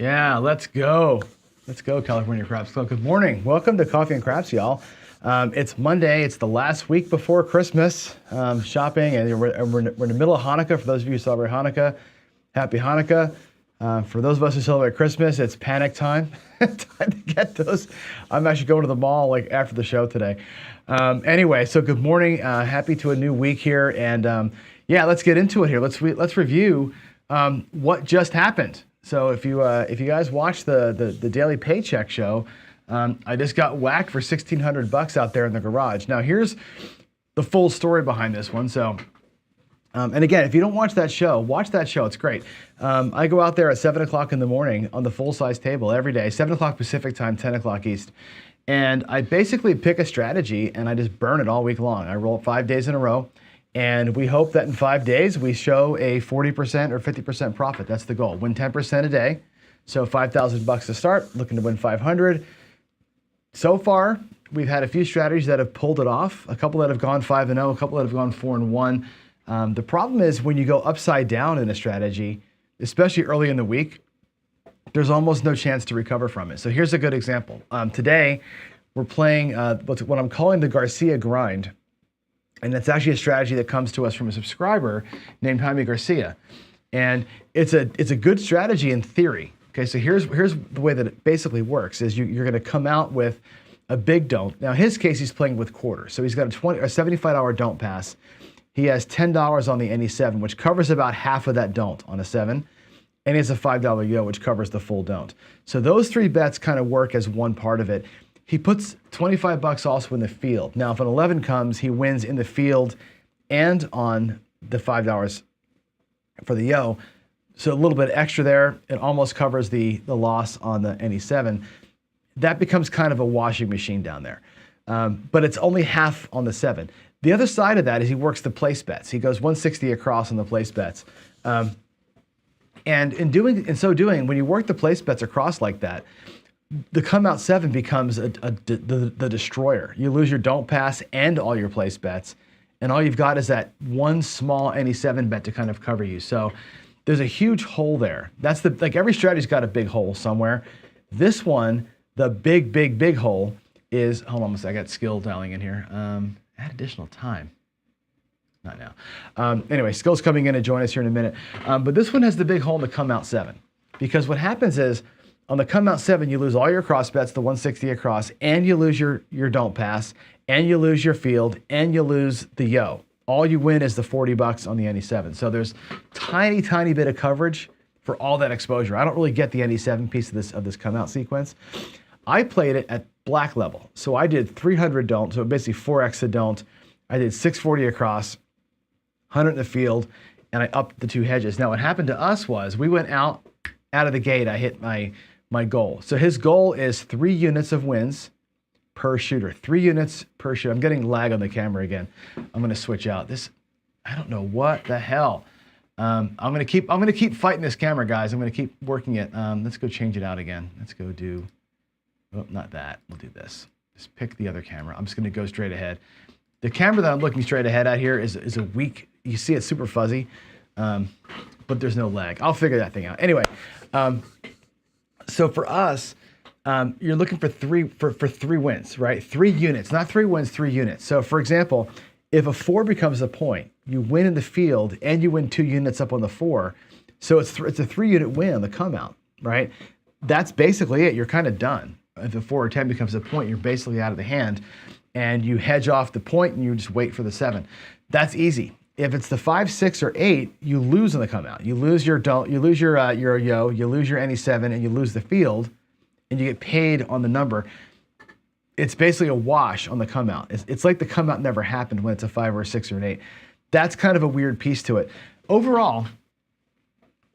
Yeah, let's go. Let's go, California Craps Club. Good morning. Welcome to Coffee and Craps, y'all. It's Monday. It's the last week before Christmas shopping, and we're in the middle of Hanukkah. For those of you who celebrate Hanukkah, happy Hanukkah. For those of us who celebrate Christmas, it's panic time. Time to get those. I'm actually going to the mall like after the show today. Anyway, so good morning. Happy to a new week here, and yeah, let's get into it here. Let's review what just happened. So if you guys watch the Daily Paycheck show, I just got whacked for $1,600 out there in the garage. Now here's the full story behind this one. So, and again, if you don't watch that show, watch that show. It's great. I go out there at 7 o'clock in the morning on the full-size table every day, 7 o'clock Pacific time, 10 o'clock East. And I basically pick a strategy and I just burn it all week long. I roll it 5 days in a row. And we hope that in 5 days, we show a 40% or 50% profit. That's the goal. Win 10% a day. So $5,000 to start, looking to win 500. So far, we've had a few strategies that have pulled it off. A couple that have gone 5-0, a couple that have gone 4-1. The problem is when you go upside down in a strategy, especially early in the week, there's almost no chance to recover from it. So here's a good example. Today, we're playing what I'm calling the Garcia grind. And it's actually a strategy that comes to us from a subscriber named Jaime Garcia. And it's a good strategy in theory. Okay, so here's the way that it basically works is you're gonna come out with a big don't. Now in his case, he's playing with quarters. So he's got a $75 don't pass. He has $10 on the NE7, which covers about half of that don't on a 7. And he has a $5 yo, which covers the full don't. So those three bets kind of work as one part of it. He puts $25 also in the field. Now, if an 11 comes, he wins in the field and on the $5 for the yo. So a little bit extra there. It almost covers the loss on the NE7. That becomes kind of a washing machine down there. But it's only half on the 7. The other side of that is he works the place bets. He goes 160 across on the place bets. And in so doing, when you work the place bets across like that, the come out 7 becomes the destroyer. You lose your don't pass and all your place bets, and all you've got is that one small NE7 bet to kind of cover you. So there's a huge hole there. That's like every strategy's got a big hole somewhere. This one, the big hole is, hold on a second, I got skill dialing in here. Add additional time. Not now. Anyway, Skill's coming in to join us here in a minute. But this one has the big hole in the come out 7. Because what happens is, on the come out 7, you lose all your cross bets, the 160 across, and you lose your don't pass, and you lose your field, and you lose the yo. All you win is the $40 on the NE7. So there's tiny bit of coverage for all that exposure. I don't really get the NE7 piece of this come out sequence. I played it at black level. So I did 300 don't, so basically 4x a don't. I did 640 across, 100 in the field, and I upped the 2 hedges. Now what happened to us was we went out of the gate, I hit my goal. So his goal is 3 units of wins per shooter. 3 units per shooter. I'm getting lag on the camera again. I'm gonna switch out. I don't know what the hell. I'm gonna keep fighting this camera, guys. I'm gonna keep working it. Let's go change it out again. Let's go do, oh, not that. We'll do this. Just pick the other camera. I'm just gonna go straight ahead. The camera that I'm looking straight ahead at here is a weak, you see it's super fuzzy, but there's no lag. I'll figure that thing out. Anyway, so for us, you're looking for three wins, right? 3 units, not 3 wins, 3 units. So for example, if a 4 becomes a point, you win in the field and you win 2 units up on the 4. So it's a 3-unit win on the come out, right? That's basically it. You're kind of done. If a 4 or 10 becomes a point, you're basically out of the hand, and you hedge off the point and you just wait for the 7. That's easy. If it's the 5, 6, or 8, you lose on the come out. You lose your don't, you lose your yo, you lose your NE7, and you lose the field, and you get paid on the number. It's basically a wash on the come out. It's like the come out never happened when it's a 5 or a 6 or an 8. That's kind of a weird piece to it. Overall,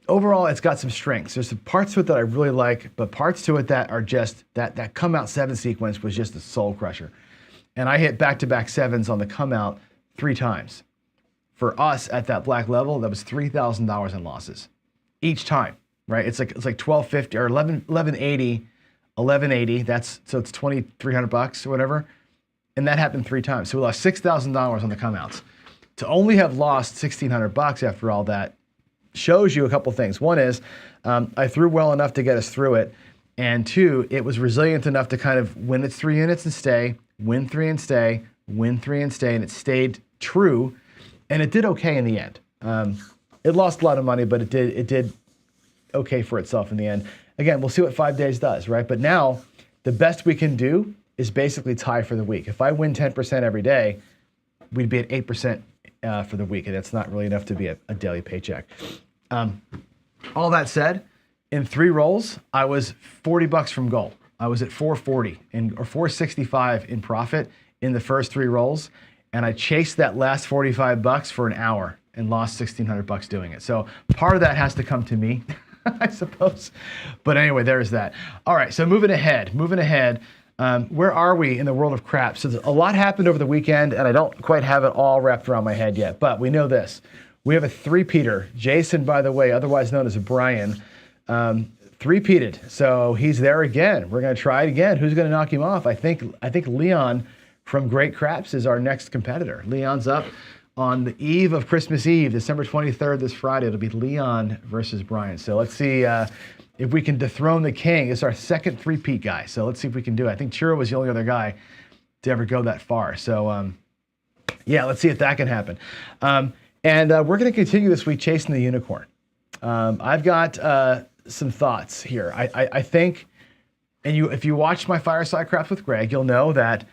it's got some strengths. There's some parts to it that I really like, but parts to it that are just, that come out 7 sequence was just a soul crusher. And I hit back-to-back 7s on the come out 3 times. For us at that black level, that was $3,000 in losses each time, right? It's like 1250 or 1180, 1180. So it's $2,300 or whatever, and that happened 3 times. So we lost $6,000 on the come outs. To only have lost $1,600 after all that, shows you a couple things. One is I threw well enough to get us through it. And two, it was resilient enough to kind of win its 3 units and stay, win 3 and stay, win 3 and stay, and it stayed true. And it did okay in the end. It lost a lot of money, but it did okay for itself in the end. Again, we'll see what 5 days does, right? But now the best we can do is basically tie for the week. If I win 10% every day, we'd be at 8% for the week, and that's not really enough to be a daily paycheck. All that said, in 3 rolls, I was $40 from goal. I was at 440 or 465 in profit in the first 3 rolls, and I chased that last $45 for an hour and lost $1,600 doing it. So part of that has to come to me, I suppose. But anyway, there's that. All right, so moving ahead. Where are we in the world of crap? So a lot happened over the weekend, and I don't quite have it all wrapped around my head yet, but we know this. We have a three-peater. Jason, by the way, otherwise known as Brian, three-peated. So he's there again. We're going to try it again. Who's going to knock him off? I think Leon from Great Craps is our next competitor. Leon's up on the eve of Christmas Eve, December 23rd, this Friday. It'll be Leon versus Brian. So let's see if we can dethrone the king. It's our second three-peat guy. So let's see if we can do it. I think Chiro was the only other guy to ever go that far. So yeah, let's see if that can happen. And we're going to continue this week chasing the unicorn. I've got some thoughts here. I think, and if you watch my Fireside Crafts with Greg, you'll know that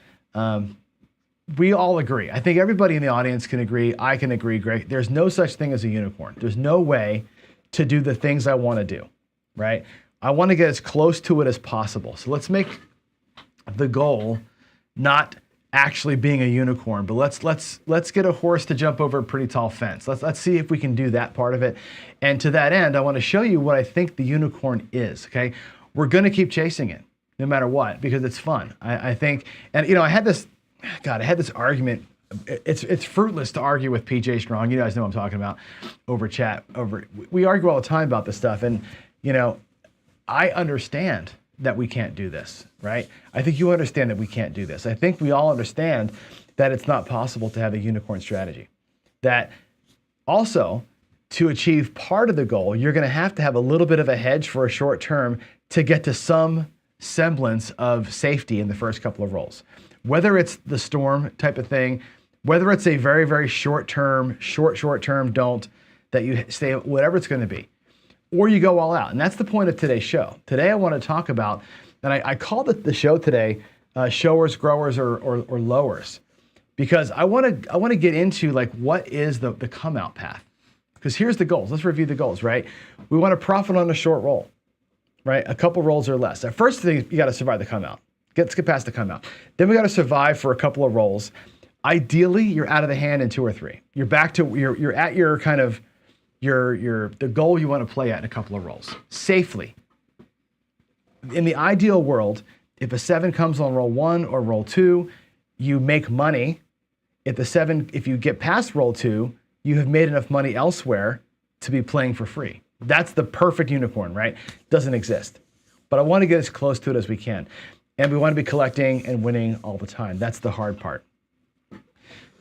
we all agree. I think everybody in the audience can agree. I can agree, Greg. There's no such thing as a unicorn. There's no way to do the things I want to do, right? I want to get as close to it as possible. So let's make the goal not actually being a unicorn, but let's get a horse to jump over a pretty tall fence. Let's see if we can do that part of it. And to that end, I want to show you what I think the unicorn is. Okay, we're going to keep chasing it no matter what because it's fun. I think, and I had this argument. It's fruitless to argue with PJ Strong. You guys know what I'm talking about over chat. We argue all the time about this stuff, and I understand that we can't do this, right? I think you understand that we can't do this. I think we all understand that it's not possible to have a unicorn strategy. That also, to achieve part of the goal, you're going to have a little bit of a hedge for a short term to get to some semblance of safety in the first couple of rolls. Whether it's the storm type of thing, whether it's a very, very short term don't, that you stay, whatever it's going to be. Or you go all out. And that's the point of today's show. Today I want to talk about, and I called it the show today, showers, growers, or lowers. Because I want to get into like what is the come out path. Because here's the goals. Let's review the goals, right? We want to profit on a short roll, right? A couple rolls or less. At first thing, you got to survive the come out. Let's get past the come out. Then we got to survive for a couple of rolls. Ideally, you're out of the hand in 2 or 3. You're back to, you're at your kind of, the goal you want to play at in a couple of rolls safely. In the ideal world, if a 7 comes on roll 1 or roll 2, you make money. If you get past roll 2, you have made enough money elsewhere to be playing for free. That's the perfect unicorn, right? Doesn't exist. But I want to get as close to it as we can. And we want to be collecting and winning all the time. That's the hard part.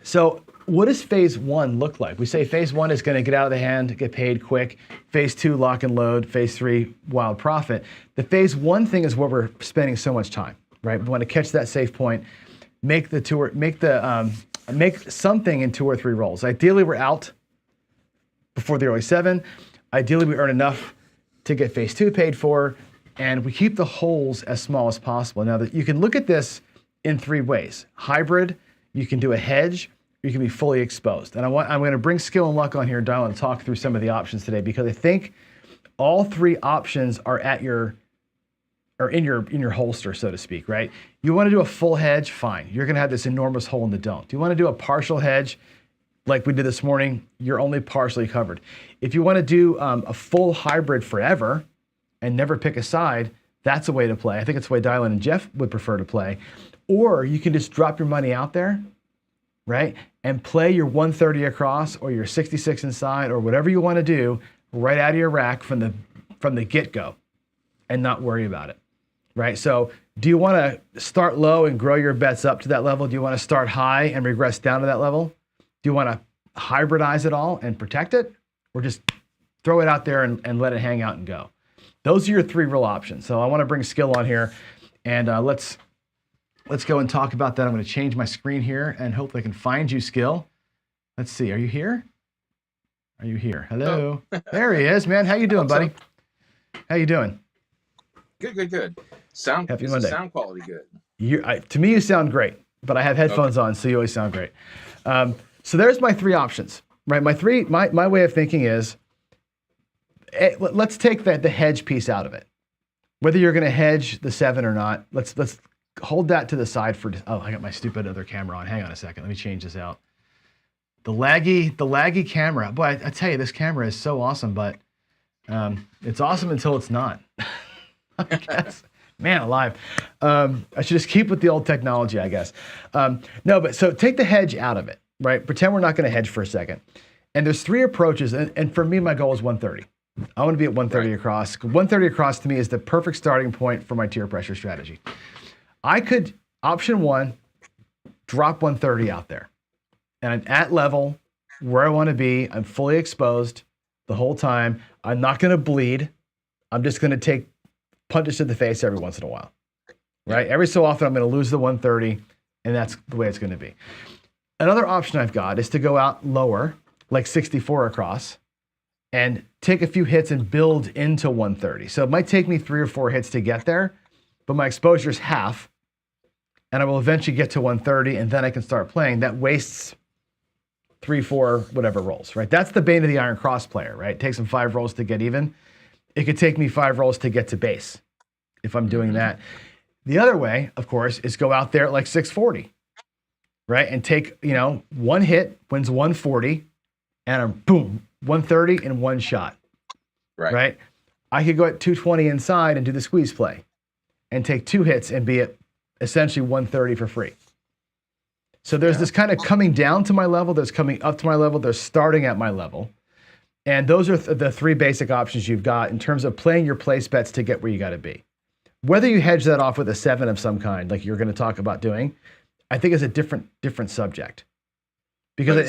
So what does phase 1 look like? We say phase 1 is going to get out of the hand, get paid quick. Phase 2, lock and load. Phase 3, wild profit. The phase 1 thing is where we're spending so much time, right? We want to catch that safe point, make something in 2 or 3 rolls. Ideally, we're out before the early 7. Ideally, we earn enough to get phase 2 paid for, and we keep the holes as small as possible. Now, you can look at this in 3 ways. Hybrid, you can do a hedge, you can be fully exposed. And I'm going to bring skill and luck on here, Dial, and talk through some of the options today because I think all 3 options are in your holster, so to speak, right? You want to do a full hedge, fine. You're going to have this enormous hole in the don't. You want to do a partial hedge, like we did this morning, you're only partially covered. If you want to do a full hybrid forever and never pick a side, that's a way to play. I think it's the way Dylan and Jeff would prefer to play. Or you can just drop your money out there, right? And play your 130 across or your 66 inside or whatever you want to do right out of your rack from the get-go and not worry about it, right? So do you want to start low and grow your bets up to that level? Do you want to start high and regress down to that level? Do you want to hybridize it all and protect it or just throw it out there and let it hang out and go. Those are your three real options. So I want to bring Skill on here, and let's go and talk about that. I'm going to change my screen here, and hopefully I can find you, Skill. Let's see. Are you here? Are you here? Hello. Oh. There he is, man. How you doing, buddy? How you doing? Good. Happy Monday. Sound quality good. To me, you sound great, but I have headphones on, so you always sound great. So there's my three options, right? My way of thinking is, let's take the hedge piece out of it. Whether you're going to hedge the 7 or not, let's hold that to the side for. Oh, I got my stupid other camera on. Hang on a second. Let me change this out. The laggy camera. Boy, I tell you, this camera is so awesome, but it's awesome until it's not. I guess. Man alive. I should just keep with the old technology, I guess. No, but so take the hedge out of it, right? Pretend we're not going to hedge for a second. And there's three approaches. And for me, my goal is 130. I want to be at 130 across. 130 across to me is the perfect starting point for my tier pressure strategy. I could, option one, drop 130 out there. And I'm at level where I want to be. I'm fully exposed the whole time. I'm not going to bleed. I'm just going to take punches to the face every once in a while, right? Every so often I'm going to lose the 130, and that's the way it's going to be. Another option I've got is to go out lower, like 64 across, and take a few hits and build into 130. So it might take me 3 or 4 hits to get there, but my exposure is half, and I will eventually get to 130, and then I can start playing. That wastes 3, 4, whatever rolls, right? That's the bane of the Iron Cross player, right? It takes them 5 rolls to get even. It could take me 5 rolls to get to base if I'm doing that. The other way, of course, is go out there at like 640, right? And take, one hit, wins 140, and I'm boom, 130 in one shot, right? I could go at 220 inside and do the squeeze play and take 2 hits and be at essentially 130 for free. So there's this kind of coming down to my level, there's coming up to my level, there's starting at my level. And those are the 3 basic options you've got in terms of playing your place bets to get where you got to be. Whether you hedge that off with a 7 of some kind, like you're going to talk about doing, I think is a different subject. Because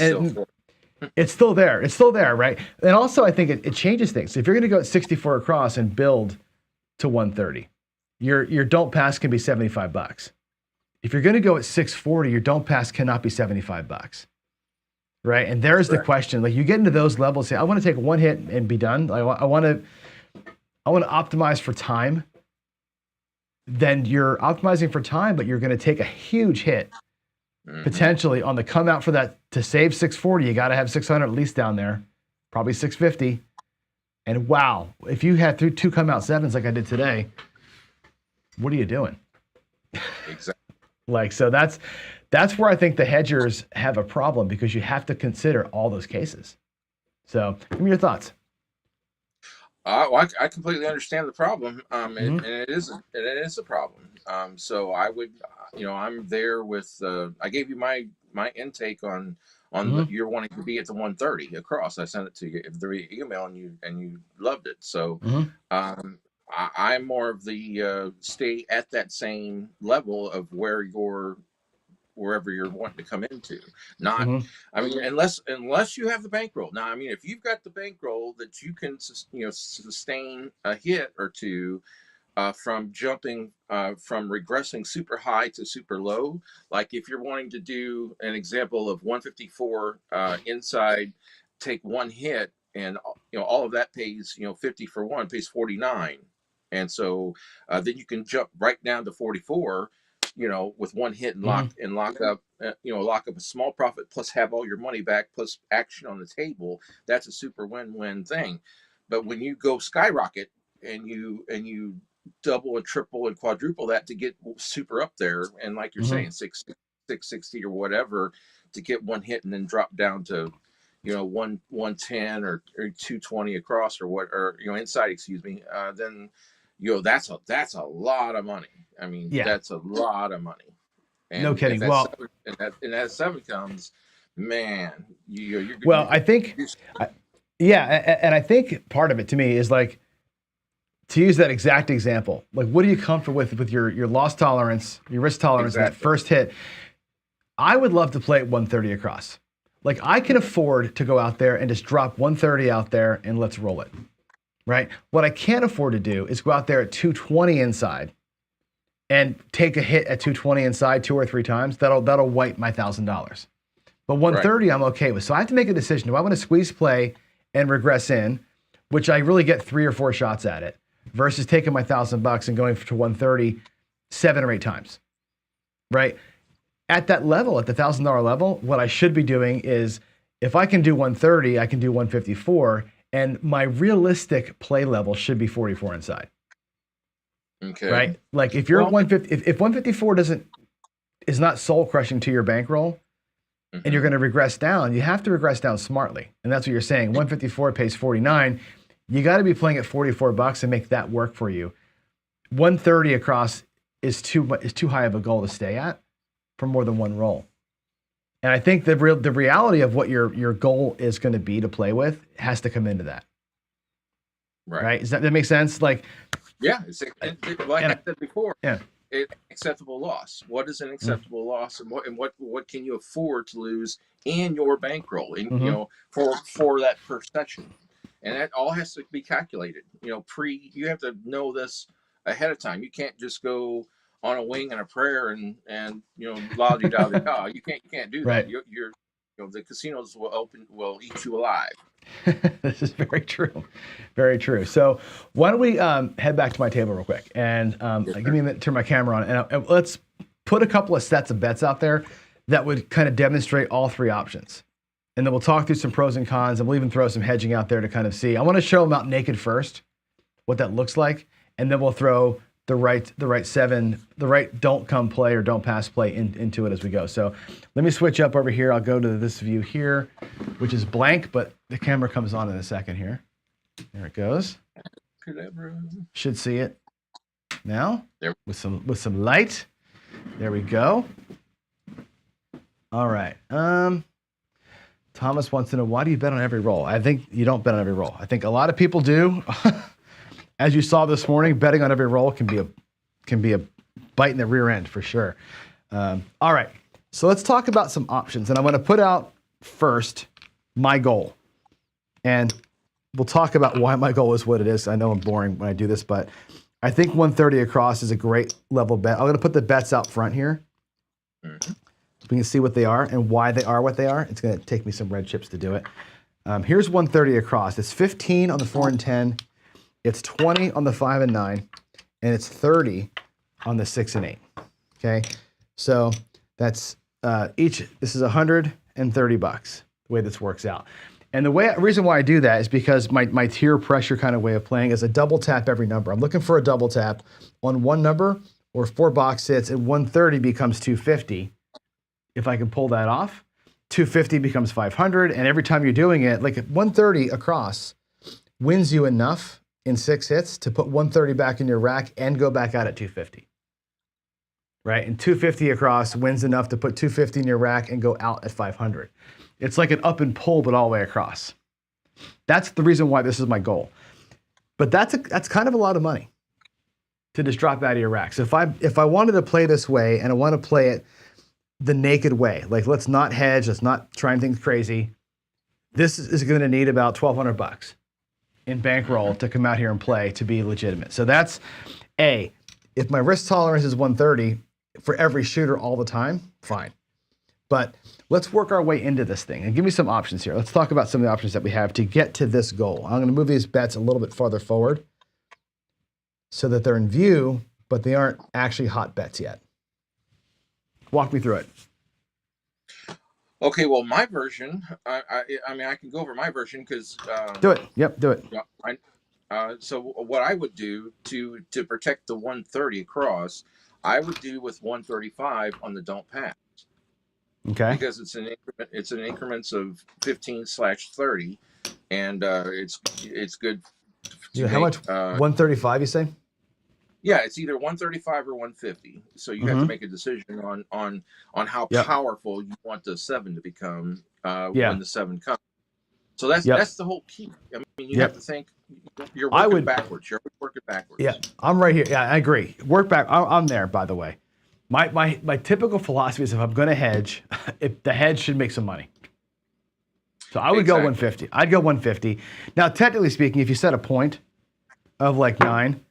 it's still there. It's still there, right? And also, I think it changes things. So if you're going to go at 64 across and build to 130, your don't pass can be $75. If you're going to go at 640, your don't pass cannot be $75. Right. And there's the question, like you get into those levels, say, I want to take 1 hit and be done. I want to optimize for time. Then you're optimizing for time, but you're going to take a huge hit potentially on the come out for that to save 640. You got to have 600 at least down there, probably 650. And wow, if you had 2 come out 7s like I did today, what are you doing? Exactly. So that's where I think the hedgers have a problem because you have to consider all those cases. So give me your thoughts. Well, I completely understand the problem, and it is a problem. So I would, I'm there with. I gave you my intake on you're wanting to be at the 130 across. I sent it to you through email, and you loved it. So I'm more of the stay at that same level of wherever you're wanting to come into. Not, I mean, unless you have the bankroll. Now, I mean, if you've got the bankroll that you can, sustain a hit or two from jumping, from regressing super high to super low, like if you're wanting to do an example of 154 inside, take 1 hit, and all of that pays 50 for 1 pays 49, and so then you can jump right down to 44. With 1 hit and lock up a small profit plus have all your money back plus action on the table. That's a super win-win thing. But when you go skyrocket and you double and triple and quadruple that to get super up there, and like you're saying, 660 or whatever to get 1 hit and then drop down to 110 or 220 across or inside, excuse me, then that's a lot of money. I mean, that's a lot of money. And no kidding. Well, and that 7 comes, man. I think, and I think part of it to me is like to use that exact example. Like, what are you comfortable with your loss tolerance, your risk tolerance, that first hit? I would love to play at 130 across. Like I can afford to go out there and just drop 130 out there and let's roll it, right? What I can't afford to do is go out there at 220 inside and take a hit at 220 inside 2 or 3 times. That'll wipe my $1,000. But 130 I'm okay with. So I have to make a decision. Do I want to squeeze play and regress in, which I really get 3 or 4 shots at it, versus taking my $1,000 and going to 130 7 or 8 times, right? At that level, at the $1,000 level, what I should be doing is if I can do 130, I can do 154, and my realistic play level should be 44 inside. Okay. Right? Like if you're 150, if 154 is not soul crushing to your bankroll, and you're going to regress down, you have to regress down smartly. And that's what you're saying. 154 pays 49. You got to be playing at $44 and make that work for you. 130 across is too high of a goal to stay at for more than one roll. And I think the reality of what your goal is going to be to play with has to come into that. Right? Does that make sense? Like, yeah, like I said before. Yeah. Acceptable loss. What is an acceptable loss, and what can you afford to lose in your bankroll? And you know, for that first session, and that all has to be calculated. You know, you have to know this ahead of time. You can't just go on a wing and a prayer and you know, la di da di da. You can't do that. Right. You're you know, the casinos will eat you alive. This is very true. Very true. So why don't we head back to my table real quick and give me a minute to turn my camera on and let's put a couple of sets of bets out there that would kind of demonstrate all 3 options. And then we'll talk through some pros and cons, and we'll even throw some hedging out there to kind of see. I want to show them out naked first, what that looks like, and then we'll throw the right don't come play or don't pass play into it as we go. So let me switch up over here. I'll go to this view here, which is blank, but the camera comes on in a second here. There it goes. Should see it now with some light. There we go. All right. Thomas wants to know, why do you bet on every roll? I think you don't bet on every roll. I think a lot of people do. As you saw this morning, betting on every roll can be a bite in the rear end for sure. All right, so let's talk about some options, and I'm going to put out first my goal, and we'll talk about why my goal is what it is. I know I'm boring when I do this, but I think 130 across is a great level bet. I'm going to put the bets out front here, so we can see what they are and why they are what they are. It's going to take me some red chips to do it. Here's 130 across. It's 15 on the 4 and 10. It's 20 on the 5 and 9, and it's 30 on the 6 and 8. Okay, so that's this is $130 the way this works out. And the reason why I do that is because my tier pressure kind of way of playing is a double tap every number. I'm looking for a double tap on one number or 4 box hits, and 130 becomes 250. If I can pull that off, 250 becomes 500, and every time you're doing it, like 130 across wins you enough in 6 hits to put 130 back in your rack and go back out at 250. Right? And 250 across wins enough to put 250 in your rack and go out at 500. It's like an up and pull, but all the way across. That's the reason why this is my goal. But that's kind of a lot of money to just drop out of your rack. So if I wanted to play this way and I want to play it the naked way, like let's not hedge, let's not try anything crazy, this is going to need about $1,200 in bankroll to come out here and play to be legitimate. So that's A. If my risk tolerance is 130 for every shooter all the time, fine. But let's work our way into this thing and give me some options here. Let's talk about some of the options that we have to get to this goal. I'm going to move these bets a little bit farther forward so that they're in view, but they aren't actually hot bets yet. Walk me through it. Okay, well, my version, I mean, I can go over my version because... do it. Yep, do it. So what I would do to protect the 130 across, I would do with 135 on the don't pass. Okay. Because it's an increments of 15/30, and it's good. How much? 135, you say? Yeah, it's either 135 or 150. So you have to make a decision on how powerful you want the 7 to become when the 7 comes. So that's the whole key. I mean, you have to think. You're working backwards. You're working backwards. Yeah, I'm right here. Yeah, I agree. Work back. I'm there, by the way. My typical philosophy is if I'm going to hedge, the hedge should make some money. So I would go 150. I'd go 150. Now, technically speaking, if you set a point of like 9,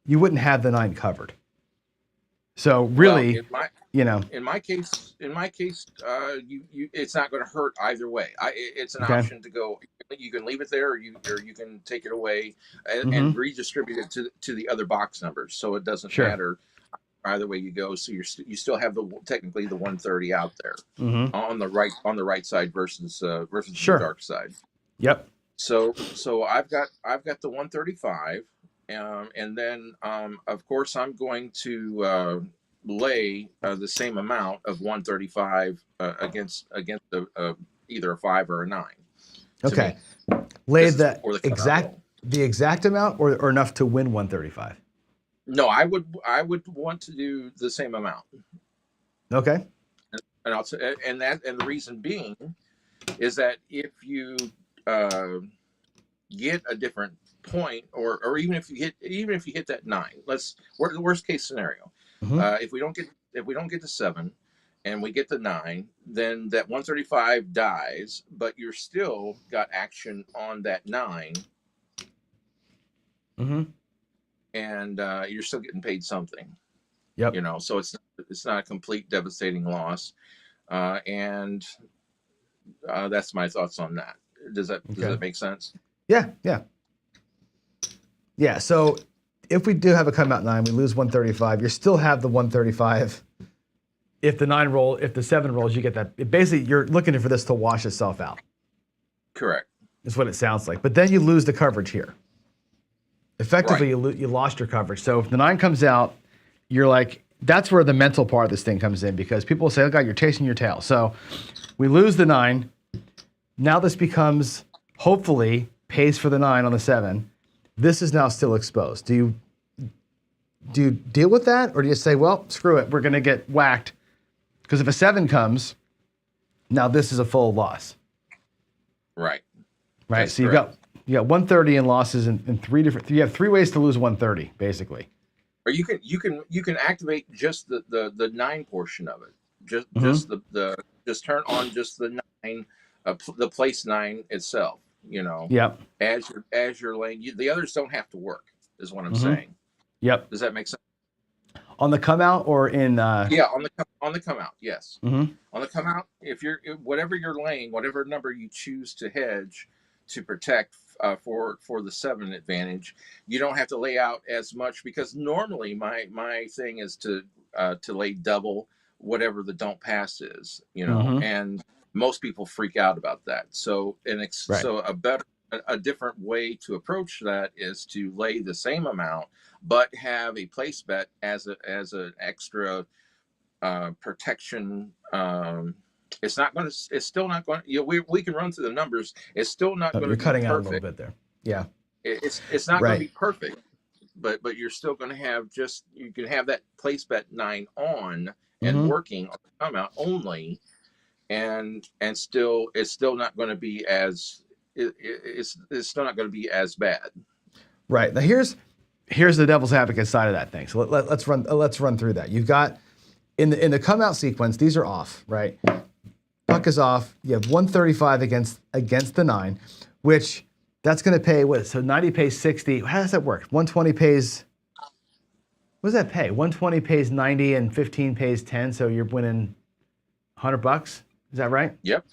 you wouldn't have the 9 covered. So really, in my case, it's not going to hurt either way. It's an option to go. You can leave it there, or you can take it away and redistribute it to the other box numbers, so it doesn't matter either way you go. So you still have technically the 130 out there on the right side versus the dark side. Yep. So I've got the 135. And then, of course, I'm going to lay the same amount of 135 against either a 5 or a 9. Okay. Lay the exact amount or enough to win 135? No, I would want to do the same amount. Okay. And the reason being is that if you get a different point, or even if you hit that 9, the worst case scenario, if we don't get to 7 and we get to 9, then that 135 dies, but you're still got action on that 9, and you're still getting paid something. Yep. So it's not a complete devastating loss, and that's my thoughts on that. Does that make sense? Yeah, so if we do have a come out 9, we lose 135. You still have the 135. If the 7 rolls, you get that. Basically, you're looking for this to wash itself out. Correct. Is what it sounds like. But then you lose the coverage here. Effectively, you lost your coverage. So if the 9 comes out, you're like, that's where the mental part of this thing comes in, because people say, oh God, you're chasing your tail. So we lose the 9. Now this becomes, hopefully, pays for the 9 on the 7. This is now still exposed. Do you deal with that, or do you say, well, screw it, we're going to get whacked? Because if a 7 comes, now this is a full loss. Right. That's so correct. you got 130 in losses in 3 different. You have 3 ways to lose 130, basically. Or you can activate just the 9 portion of it. Just turn on just the 9, the place 9 itself. Yep. As you're laying, the others don't have to work, is what I'm saying. Yep. Does that make sense? On the come out or in? Yeah, on the come out. Yes. On the come out, whatever you're laying, whatever number you choose to hedge to protect for the 7 advantage, you don't have to lay out as much, because normally my thing is to lay double whatever the don't pass is, and most people freak out about that. So so a different way to approach that is to lay the same amount, but have a place bet as an extra protection. It's still not going to, we can run through the numbers. It's still not going to be perfect. You're cutting out a little bit there. Yeah. It's not going to be perfect, but you're still going to have you can have that place bet 9 on and working on the come out only. And still, it's still not going to be it's still not going to be as bad. Right. Now here's the devil's advocate side of that thing. So let's run through that. You've got in the come out sequence, these are off, right? Buck is off. You have 135 against the 9, which that's going to pay what? So 90 pays 60. How does that work? 120 pays. What does that pay? 120 pays 90 and 15 pays 10. So you're winning $100. Is that right? Yep.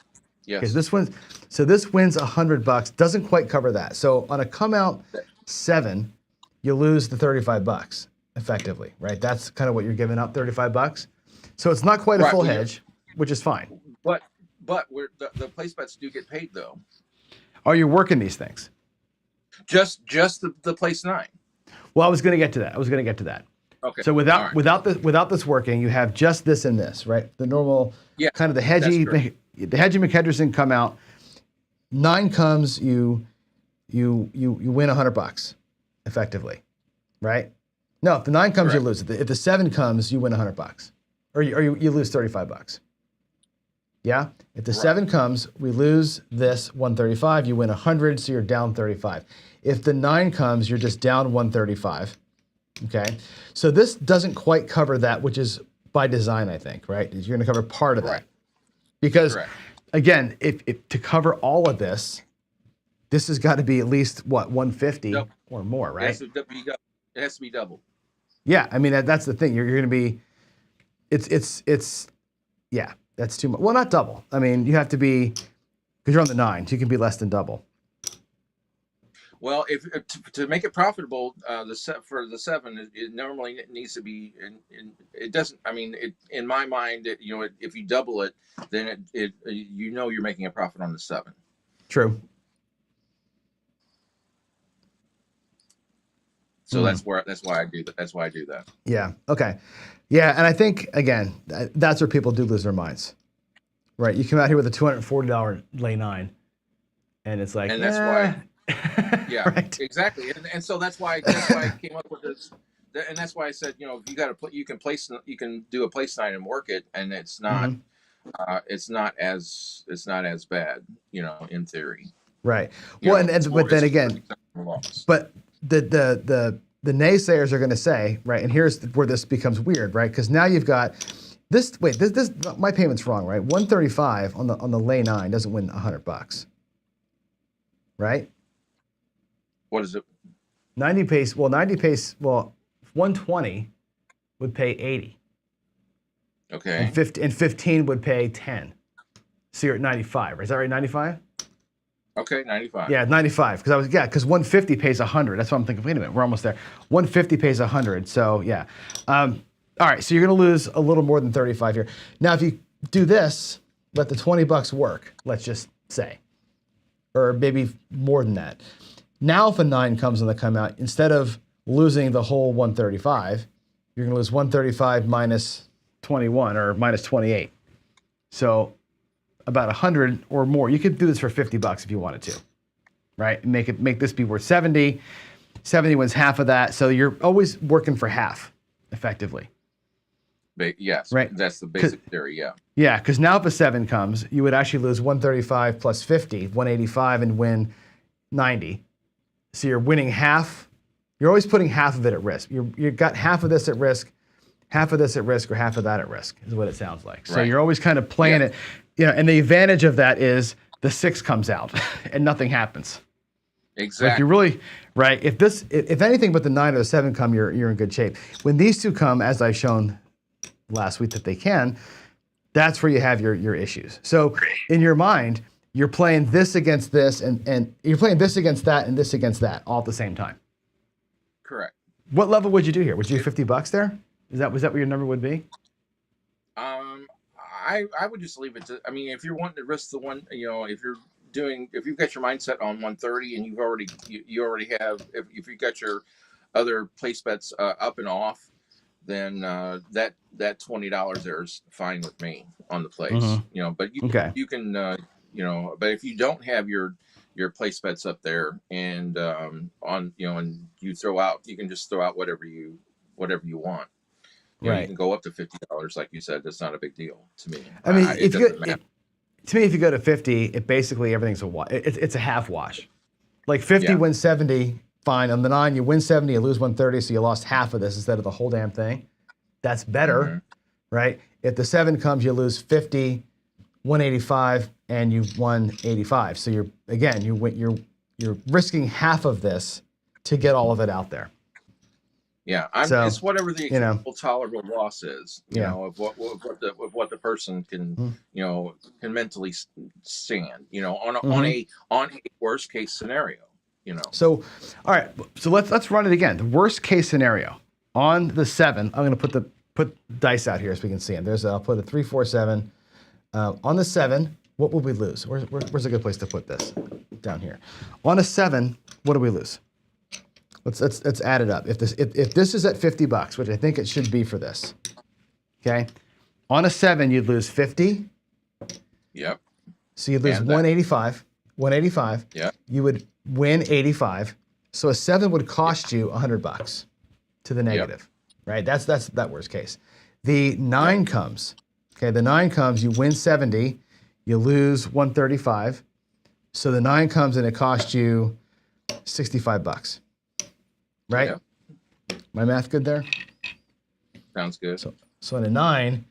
Yes. Okay, this wins $100. Doesn't quite cover that. So on a come out 7, you lose the $35 effectively, right? That's kind of what you're giving up, $35. So it's not quite a full hedge, which is fine. But the place bets do get paid though. Are you working these things? Just the place 9. Well, I was going to get to that. Okay. So without this working, you have just this and this, right? The normal kind of the hedgy McHenderson come out. 9 comes, you win $100 effectively, right? No, if the 9 comes, you lose. If the 7 comes, you win $100, or you lose $35. Yeah. If the 7 comes, we lose this 135. You win 100, so you're down 35. If the 9 comes, you're just down 135. Okay, so this doesn't quite cover that, which is by design, I think, right? You're going to cover part of that, because again, if to cover all of this, this has got to be at least what 150 Double. or more, It has right? to be double. It has to be double. Yeah, I mean that's the thing. You're going to be, it's yeah, that's too much. Well, not double. I mean, you have to be because you're on the 9, so you can be less than double. Well, if to make it profitable, for the 7, it normally needs to be. It doesn't. I mean, in my mind, if you double it, then you're making a profit on the 7. True. So that's why I do that. That's why I do that. Yeah. Okay. Yeah, and I think again, that's where people do lose their minds, right? You come out here with a $240 lay 9, and it's like, And that's why. Yeah, right. exactly. And so that's why I came up with this. And that's why I said, if you got to put, you can do a place 9 and work it, and it's not as bad, in theory. Right. Well, but then again, but the naysayers are going to say, right, and here's where this becomes weird, right? Because now you've got this. Wait, this my payment's wrong, right? 135 on the lay 9 doesn't win $100, right? What is it? 90 pace. Well, 120 would pay 80. Okay. And 15 would pay 10. So you're at 95. Right? Is that right? 95? Okay, 95. Yeah, 95. Because 150 pays 100. That's what I'm thinking. Wait a minute, we're almost there. 150 pays 100. So yeah. All right. So you're going to lose a little more than 35 here. Now, if you do this, let the $20 work. Let's just say, or maybe more than that. Now, if a 9 comes on the come out, instead of losing the whole 135, you're going to lose 135 minus 21 or minus 28. So about 100 or more. You could do this for $50 if you wanted to, right? Make this be worth 70. 70 wins half of that. So you're always working for half, effectively. Yes, right. That's the basic theory. Yeah. Yeah, because now if a 7 comes, you would actually lose 135 plus 50, 185, and win 90. So you're winning half. You're always putting half of it at risk. You've got half of this at risk, half of this at risk, or half of that at risk, is what it sounds like. So you're always kind of playing it. And the advantage of that is the 6 comes out and nothing happens. Exactly. Like you really, right? If anything but the 9 or the 7 come, you're in good shape. When these 2 come, as I've shown last week that they can, that's where you have your issues. So in your mind, you're playing this against this, and you're playing this against that and this against that all at the same time. Correct. What level would you do here? Would you do $50 there? Was that what your number would be? I would just leave it to. I mean, if you're wanting to risk the one, if you've got your mindset on 130 and you already have, if you've got your other place bets up and off, then that $20 there is fine with me on the place. Mm-hmm. But you can but if you don't have your place bets up there and and you can just throw out whatever you want. Right. You can go up to $50, like you said. That's not a big deal to me. I mean, if you go to 50, it basically everything's a wash. It's a half wash. Like 50 wins 70, fine. On the 9, you win 70, you lose 130, so you lost half of this instead of the whole damn thing. That's better, right? If the 7 comes, you lose 50, 185, and you won 85. So you're risking half of this to get all of it out there. Yeah, it's whatever the acceptable tolerable loss is. Of what the person can can mentally stand. On a worst case scenario. So, all right. So let's run it again. The worst case scenario on the 7. I'm going to put dice out here so we can see them. I'll put a 3, 4, 7 on the 7. What would we lose? Where's a good place to put this? Down here. On a 7, what do we lose? Let's add it up. If this is at $50, which I think it should be for this, okay? On a 7, you'd lose 50. Yep. So you'd lose 185. 185. Yep. You would win 85. So a 7 would cost you $100 to the negative, right? That's that worst case. The 9 comes. Okay, the 9 comes. You win 70. You lose 135. So the 9 comes and it costs you $65. Right? Yeah. My math good there? Sounds good. So in a 9,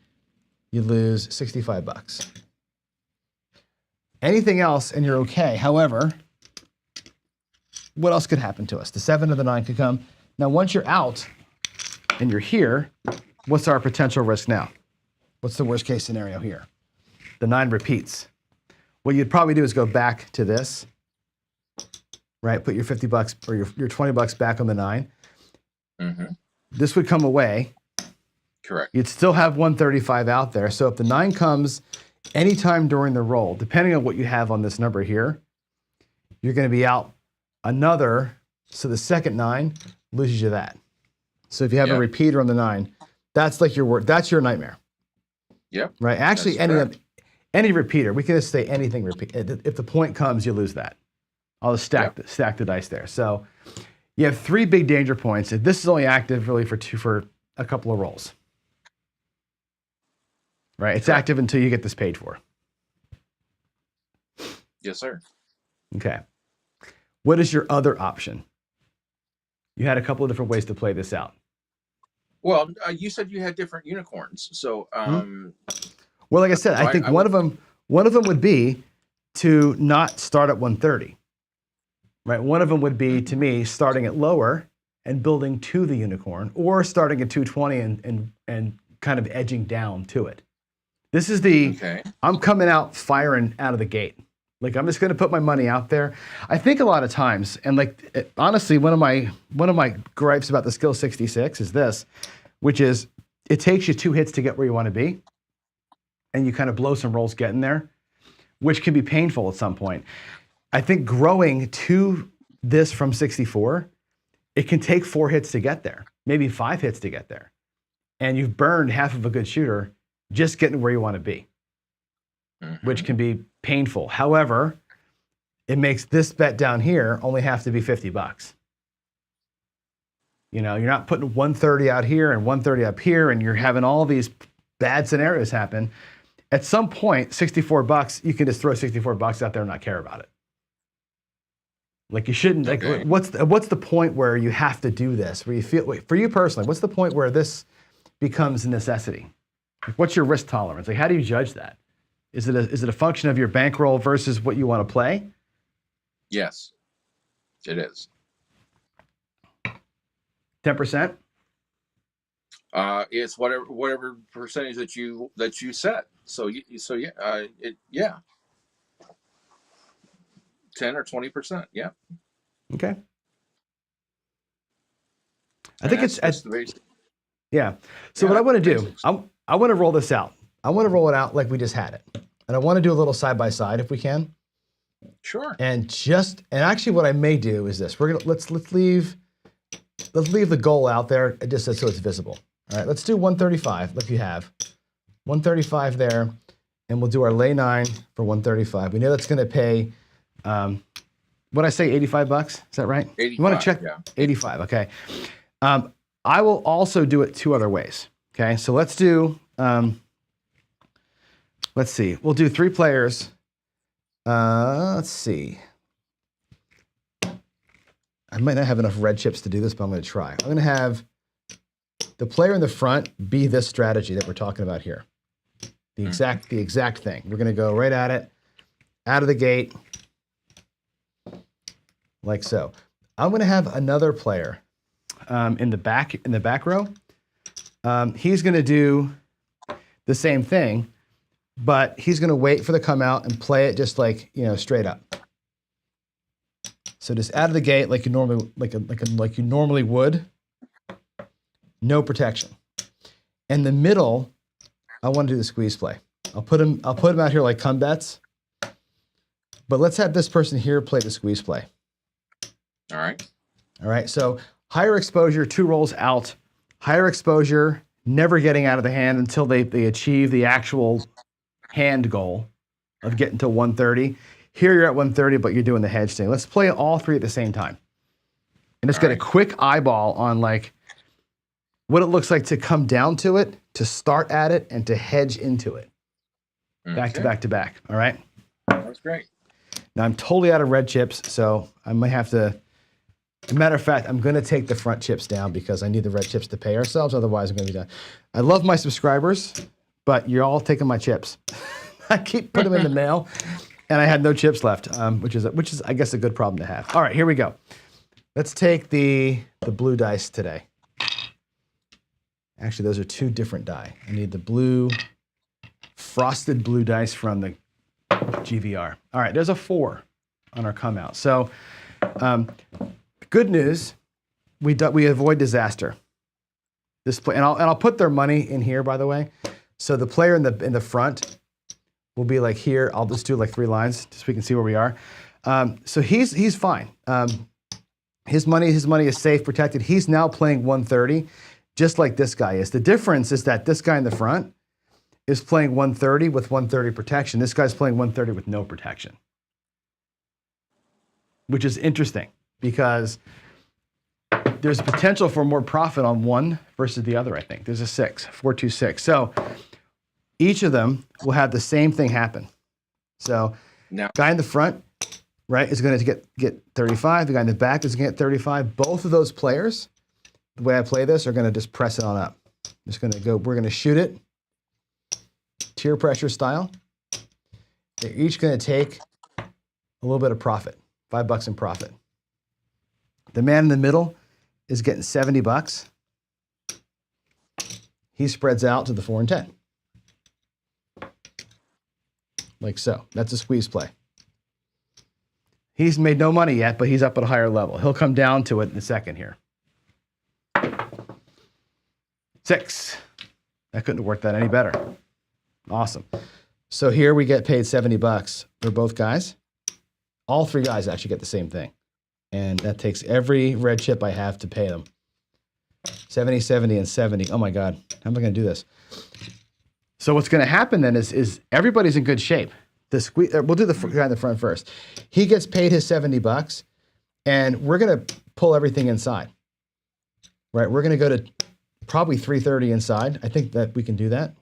you lose $65. Anything else, and you're okay. However, what else could happen to us? The 7 or the 9 could come. Now, once you're out and you're here, what's our potential risk now? What's the worst case scenario here? The 9 repeats. What you'd probably do is go back to this, right? Put your $50 or your $20 back on the 9. Mm-hmm. This would come away. Correct. You'd still have 135 out there. So if the 9 comes anytime during the roll, depending on what you have on this number here, you're going to be out another. So the second 9 loses you that. So if you have a repeater on the 9, that's like that's your nightmare. Yep. Right. Actually, any repeater, we can just say anything repeat. If the point comes, you lose that. I'll just stack the dice there. So you have 3 big danger points. This is only active really for a couple of rolls. Right. It's active until you get this paid for. Yes, sir. Okay. What is your other option? You had a couple of different ways to play this out. Well, you said you had different unicorns. So, well, like I said, I think one of them would be to not start at 130. Right. One of them would be, to me, starting at lower and building to the unicorn, or starting at 220 and kind of edging down to it. This is I'm coming out firing out of the gate. Like, I'm just going to put my money out there. I think a lot of times, and like, honestly, one of my gripes about the skill 66 is this, which is it takes you 2 hits to get where you want to be, and you kind of blow some rolls getting there, which can be painful at some point. I think growing to this from 64, it can take 4 hits to get there, maybe 5 hits to get there, and you've burned half of a good shooter just getting where you want to be, which can be painful. However, it makes this bet down here only have to be $50. You know, you're not putting 130 out here and 130 up here, and you're having all these bad scenarios happen. At some point, $64, you can just throw $64 out there and not care about it. Like, you shouldn't. Like, what's the point where you have to do this? Where you feel, for you personally, what's the point where this becomes a necessity? Like, what's your risk tolerance? Like, how do you judge that? Is it a function of your bankroll versus what you want to play? Yes, it is. 10%? It's whatever percentage that you set. So yeah. 10 or 20%. Yeah. Okay. I think it's the basic. Yeah. So what I want to do, I want to roll this out. I want to roll it out like we just had it, and I want to do a little side by side if we can. Sure. And actually, what I may do is this: let's leave the goal out there just so it's visible. All right. Let's do 135. Like you have 135 there, and we'll do our lay 9 for 135. We know that's going to pay. What I say, $85? Is that right? 85, you want to check? Yeah. 85. Okay. I will also do it 2 other ways. Okay. So let's do. Let's see. We'll do 3 players. Let's see. I might not have enough red chips to do this, but I'm going to try. I'm going to have the player in the front be this strategy that we're talking about here. The exact thing. We're going to go right at it, out of the gate, like so. I'm going to have another player in the back row. He's going to do the same thing, but he's going to wait for the come out and play it just like, straight up. So just out of the gate, like you normally would. No protection. In the middle, I want to do the squeeze play. I'll put him out here like come bets. But let's have this person here play the squeeze play. All right. So higher exposure, 2 rolls out. Higher exposure, never getting out of the hand until they achieve the actual hand goal of getting to 130. Here you're at 130, but you're doing the hedge thing. Let's play all 3 at the same time. And just get a quick eyeball on like what it looks like to come down to it, to start at it, and to hedge into it. Back to back to back. All right? That's great. Now I'm totally out of red chips, so I might have to. As a matter of fact, I'm going to take the front chips down because I need the red chips to pay ourselves. Otherwise, I'm going to be done. I love my subscribers, but you're all taking my chips. I keep putting them in the mail. And I had no chips left, which is I guess a good problem to have. All right, here we go. Let's take the blue dice today. Actually, those are two different die. I need the blue, frosted blue dice from the GVR. All right, there's a 4 on our come out. So, good news, we avoid disaster. This play, and I'll put their money in here, by the way. So the player in the front will be like here. I'll just do like 3 lines just so we can see where we are. So he's fine. His money is safe, protected. He's now playing 130, just like this guy is. The difference is that this guy in the front is playing 130 with 130 protection. This guy's playing 130 with no protection, which is interesting because there's potential for more profit on one versus the other, I think. There's a 6, 4, 2, 6. So each of them will have the same thing happen. So guy in the front, right, is going to get 35. The guy in the back is going to get 35. Both of those players, the way I play this, are going to just press it on up. Just going to go, we're going to shoot it tier pressure style. They're each going to take a little bit of profit, $5 in profit. The man in the middle is getting $70. He spreads out to the 4 and 10. Like so. That's a squeeze play. He's made no money yet, but he's up at a higher level. He'll come down to it in a second here. 6. That couldn't have worked out any better. Awesome. So here we get paid $70 for both guys. All 3 guys actually get the same thing. And that takes every red chip I have to pay them. 70, 70, and 70. Oh my God, how am I going to do this? So what's going to happen then is everybody's in good shape. We'll do the guy in the front first. He gets paid his $70, and we're going to pull everything inside. Right, we're going to go to probably 330 inside. I think that we can do that.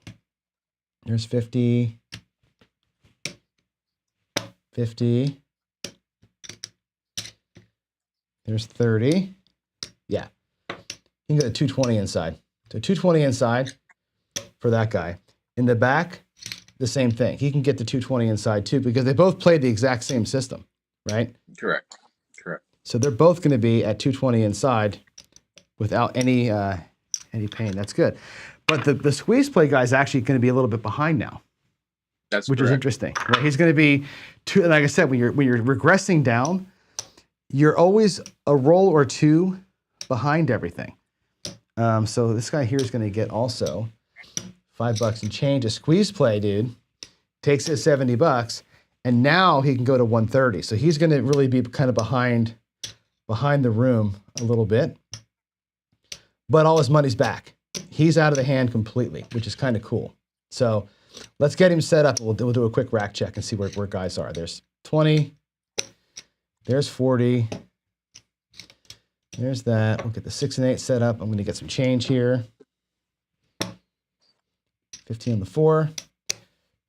There's 50, 50. There's 30. Yeah. You can go to 220 inside. So 220 inside for that guy. In the back, the same thing. He can get to 220 inside too because they both played the exact same system, right? Correct. So they're both going to be at 220 inside without any pain. That's good. But the squeeze play guy is actually going to be a little bit behind now. Which is interesting. Right? He's going to be like I said, when you're regressing down, you're always a roll or 2 behind everything. So this guy here is going to get also $5 and change. A squeeze play, dude, takes his $70, and now he can go to 130. So he's going to really be kind of behind the room a little bit, but all his money's back. He's out of the hand completely, which is kind of cool. So let's get him set up. We'll do a quick rack check and see where guys are. There's 20. There's 40. There's that. We'll get the 6 and 8 set up. I'm going to get some change here. 15 on the 4.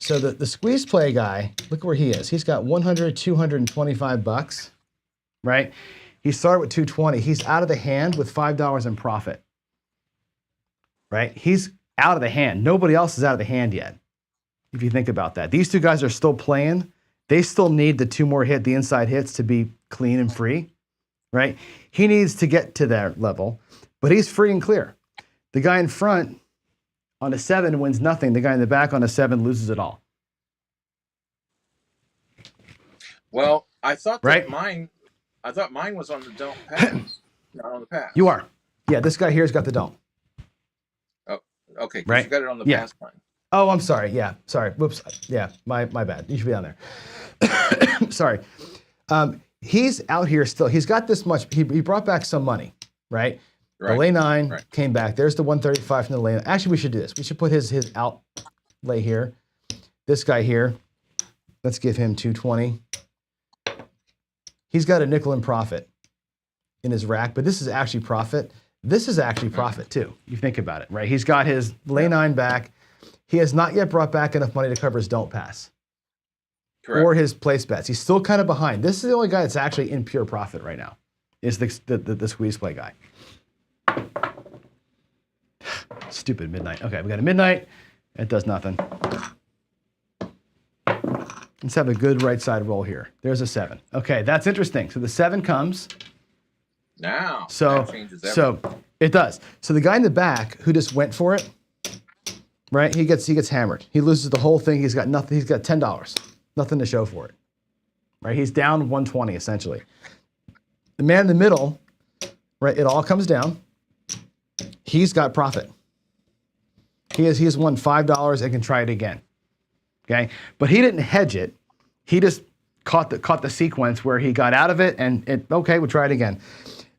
So the squeeze play guy, look where he is. He's got $225, right? He started with 220. He's out of the hand with $5 in profit, right? He's out of the hand. Nobody else is out of the hand yet, if you think about that. These 2 guys are still playing. They still need the 2 more the inside hits to be clean and free, right? He needs to get to that level, but he's free and clear. The guy in front on a 7 wins nothing. The guy in the back on a 7 loses it all. Well, I thought that mine was on the don't pass, not on the pass. You are. Yeah, this guy here's got the don't. Oh, okay. Right. You got it on the pass line. Oh, I'm sorry. Yeah, sorry. Whoops. Yeah, my bad. You should be on there. Sorry. He's out here still. He's got this much. He brought back some money, right? The lay 9 came back. There's the 135 from the lay 9. Actually, we should do this. We should put his outlay here. This guy here, let's give him 220. He's got a nickel in profit in his rack, but this is actually profit. This is actually profit too. You think about it, right? He's got his lay 9 back. He has not yet brought back enough money to cover his don't pass. Correct. Or his place bets. He's still kind of behind. This is the only guy that's actually in pure profit right now, is the squeeze play guy. Stupid midnight. Okay, we got a midnight. It does nothing. Let's have a good right side roll here. There's a 7. Okay, that's interesting. So the 7 comes. Now So, that changes everything. it does. So the guy in the back who just went for it, right? He gets hammered. He loses the whole thing. He's got nothing. He's got $10, nothing to show for it, right? He's down 120 essentially. The man in the middle, right? It all comes down. He's got profit. He has won $5 and can try it again. Okay, but he didn't hedge it. He just caught the sequence where he got out of it and okay, we'll try it again.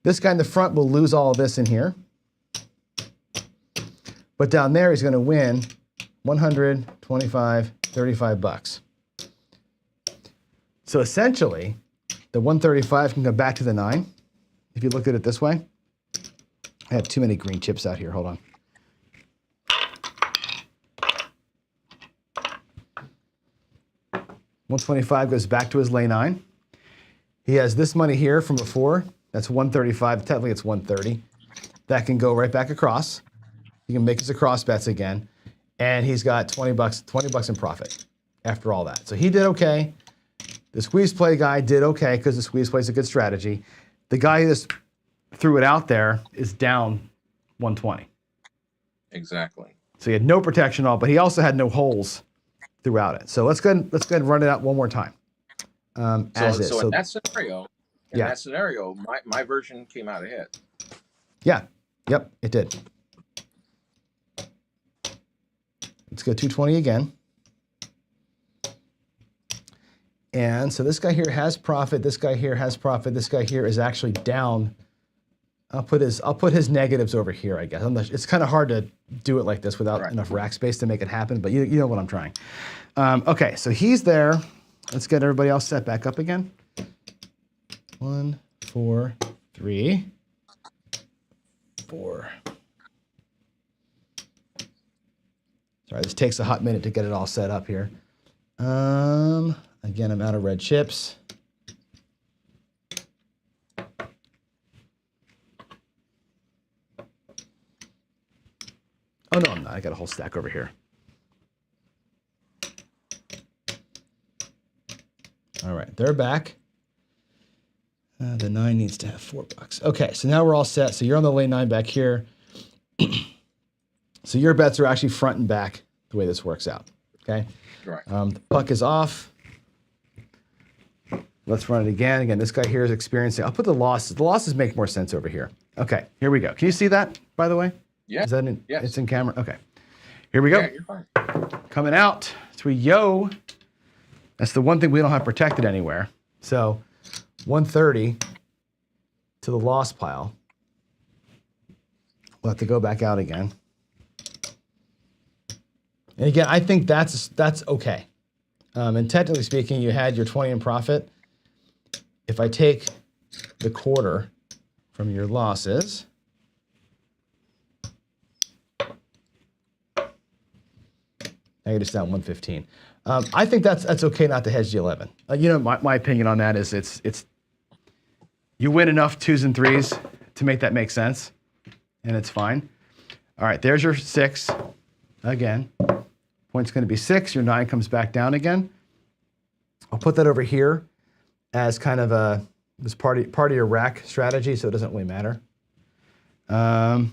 This guy in the front will lose all of this in here. But down there, he's going to win 125, 35 bucks. So essentially, the 135 can go back to the 9. If you look at it this way. I have too many green chips out here. Hold on. $125 goes back to his lay 9. He has this money here from before. That's 135. Technically, it's 130. That can go right back across. He can make his across bets again. And he's got 20 bucks in profit after all that. So he did okay. The squeeze play guy did okay because the squeeze play is a good strategy. The guy who just threw it out there is down 120. Exactly. So he had no protection at all, but he also had no holes throughout it. So let's go ahead and run it out one more time. So in that scenario, my version came out ahead. Yeah. Yep, it did. Let's go 220 again. And so this guy here has profit. This guy here has profit. This guy here is actually down. I'll put his negatives over here, I guess. It's kind of hard to do it like this without enough rack space to make it happen, but you know what I'm trying. Okay, so he's there. Let's get everybody else set back up again. 1, 4, 3, 4. Sorry, this takes a hot minute to get it all set up here. Again, I'm out of red chips. Oh, no, I'm not. I got a whole stack over here. All right, they're back. The 9 needs to have $4. Okay, so now we're all set. So you're on the lane 9 back here. So your bets are actually front and back the way this works out. Okay? Right. The puck is off. Let's run it again. Again, this guy here is experiencing. I'll put the losses. The losses make more sense over here. Okay, here we go. Can you see that, by the way? Yeah. Is that in? Yes. It's in camera. Okay. Here we go. Yeah, you're fine. Coming out. 3 yo. That's the one thing we don't have protected anywhere. So 130 to the loss pile. We'll have to go back out again. And again, I think that's okay. And technically speaking, you had your 20 in profit. If I take the quarter from your losses, now you're just down 115. I think that's okay not to hedge the 11. My opinion on that is it's you win enough 2s and 3s to make that make sense, and it's fine. All right, there's your 6 again. Point's going to be 6. Your 9 comes back down again. I'll put that over here as kind of this part of your rack strategy, so it doesn't really matter. And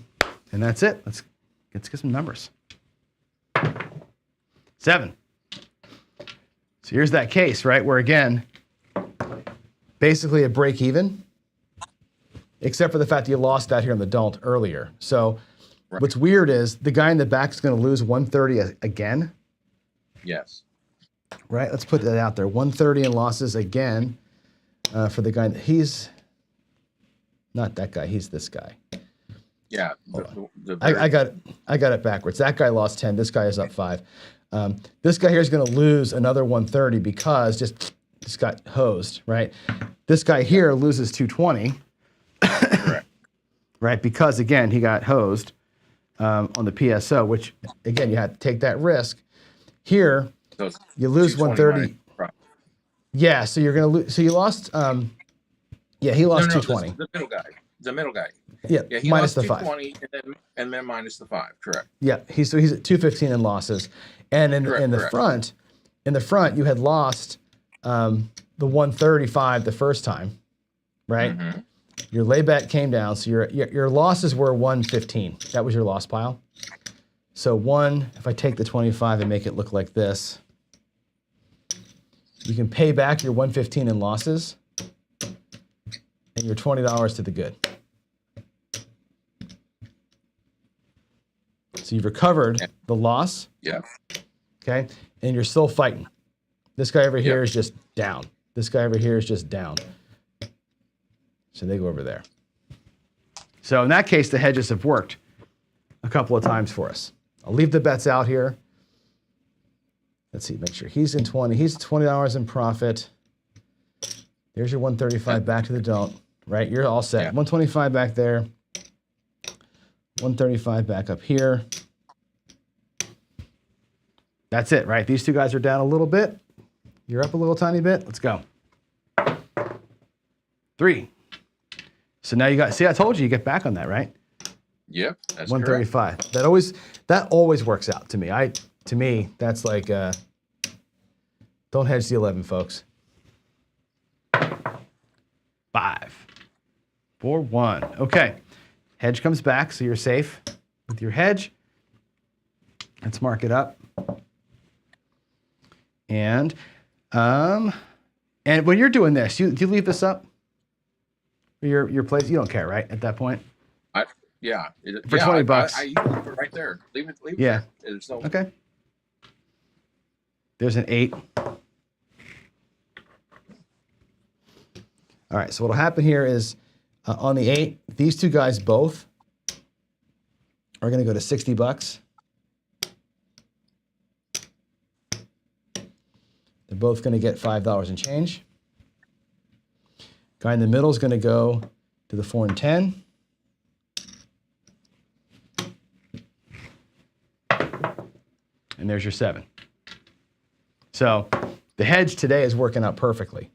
that's it. Let's get some numbers. 7. So here's that case, right, where again, basically a break even, except for the fact that you lost that here on the don't earlier. So what's weird is the guy in the back is going to lose 130 again. Yes. Right, let's put that out there. 130 in losses again for the guy. He's not that guy. He's this guy. Yeah. I got it backwards. That guy lost 10. This guy is up 5. This guy here is going to lose another 130 because just got hosed, right? This guy here loses 220. Correct. Right, because again, he got hosed on the PSO, which again, you had to take that risk. Here, so you lose 130. Yeah, so you're going to lose. So you lost, he lost 220. The middle guy. Yeah, he minus lost the 5. 220 and then minus the 5, correct. Yeah, he's at 215 in losses. And in the front, in the front, you had lost the 135 the first time, right? Mm-hmm. Your layback came down, so your losses were 115. That was your loss pile. So if I take the 25 and make it look like this, you can pay back your 115 in losses and your $20 to the good. So you've recovered the loss. Yeah. Okay. And you're still fighting. This guy over here is just down. This guy over here is just down. So they go over there. So in that case, the hedges have worked a couple of times for us. I'll leave the bets out here. Let's see, make sure he's in 20. He's $20 in profit. There's your 135 back to the don't, right? You're all set. 125 back there. 135 back up here. That's it, right? These two guys are down a little bit. You're up a little tiny bit. Let's go. 3. So now you got, see, I told you get back on that, right? Yep, that's 135. correct. That always works out to me. To me, that's like, don't hedge the 11, folks. 5, 4, 1. Okay. Hedge comes back, so you're safe with your hedge. Let's mark it up. And when you're doing this, do you leave this up? Your place, you don't care, right? At that point, For $20, I leave it right there. Leave it. Yeah. There. There's no. Okay. There's an 8. All right. So what'll happen here is on the 8, these two guys both are going to go to $60. They're both going to get $5 and change. Guy in the middle is going to go to the 4 and 10. And there's your 7. So the hedge today is working out perfectly,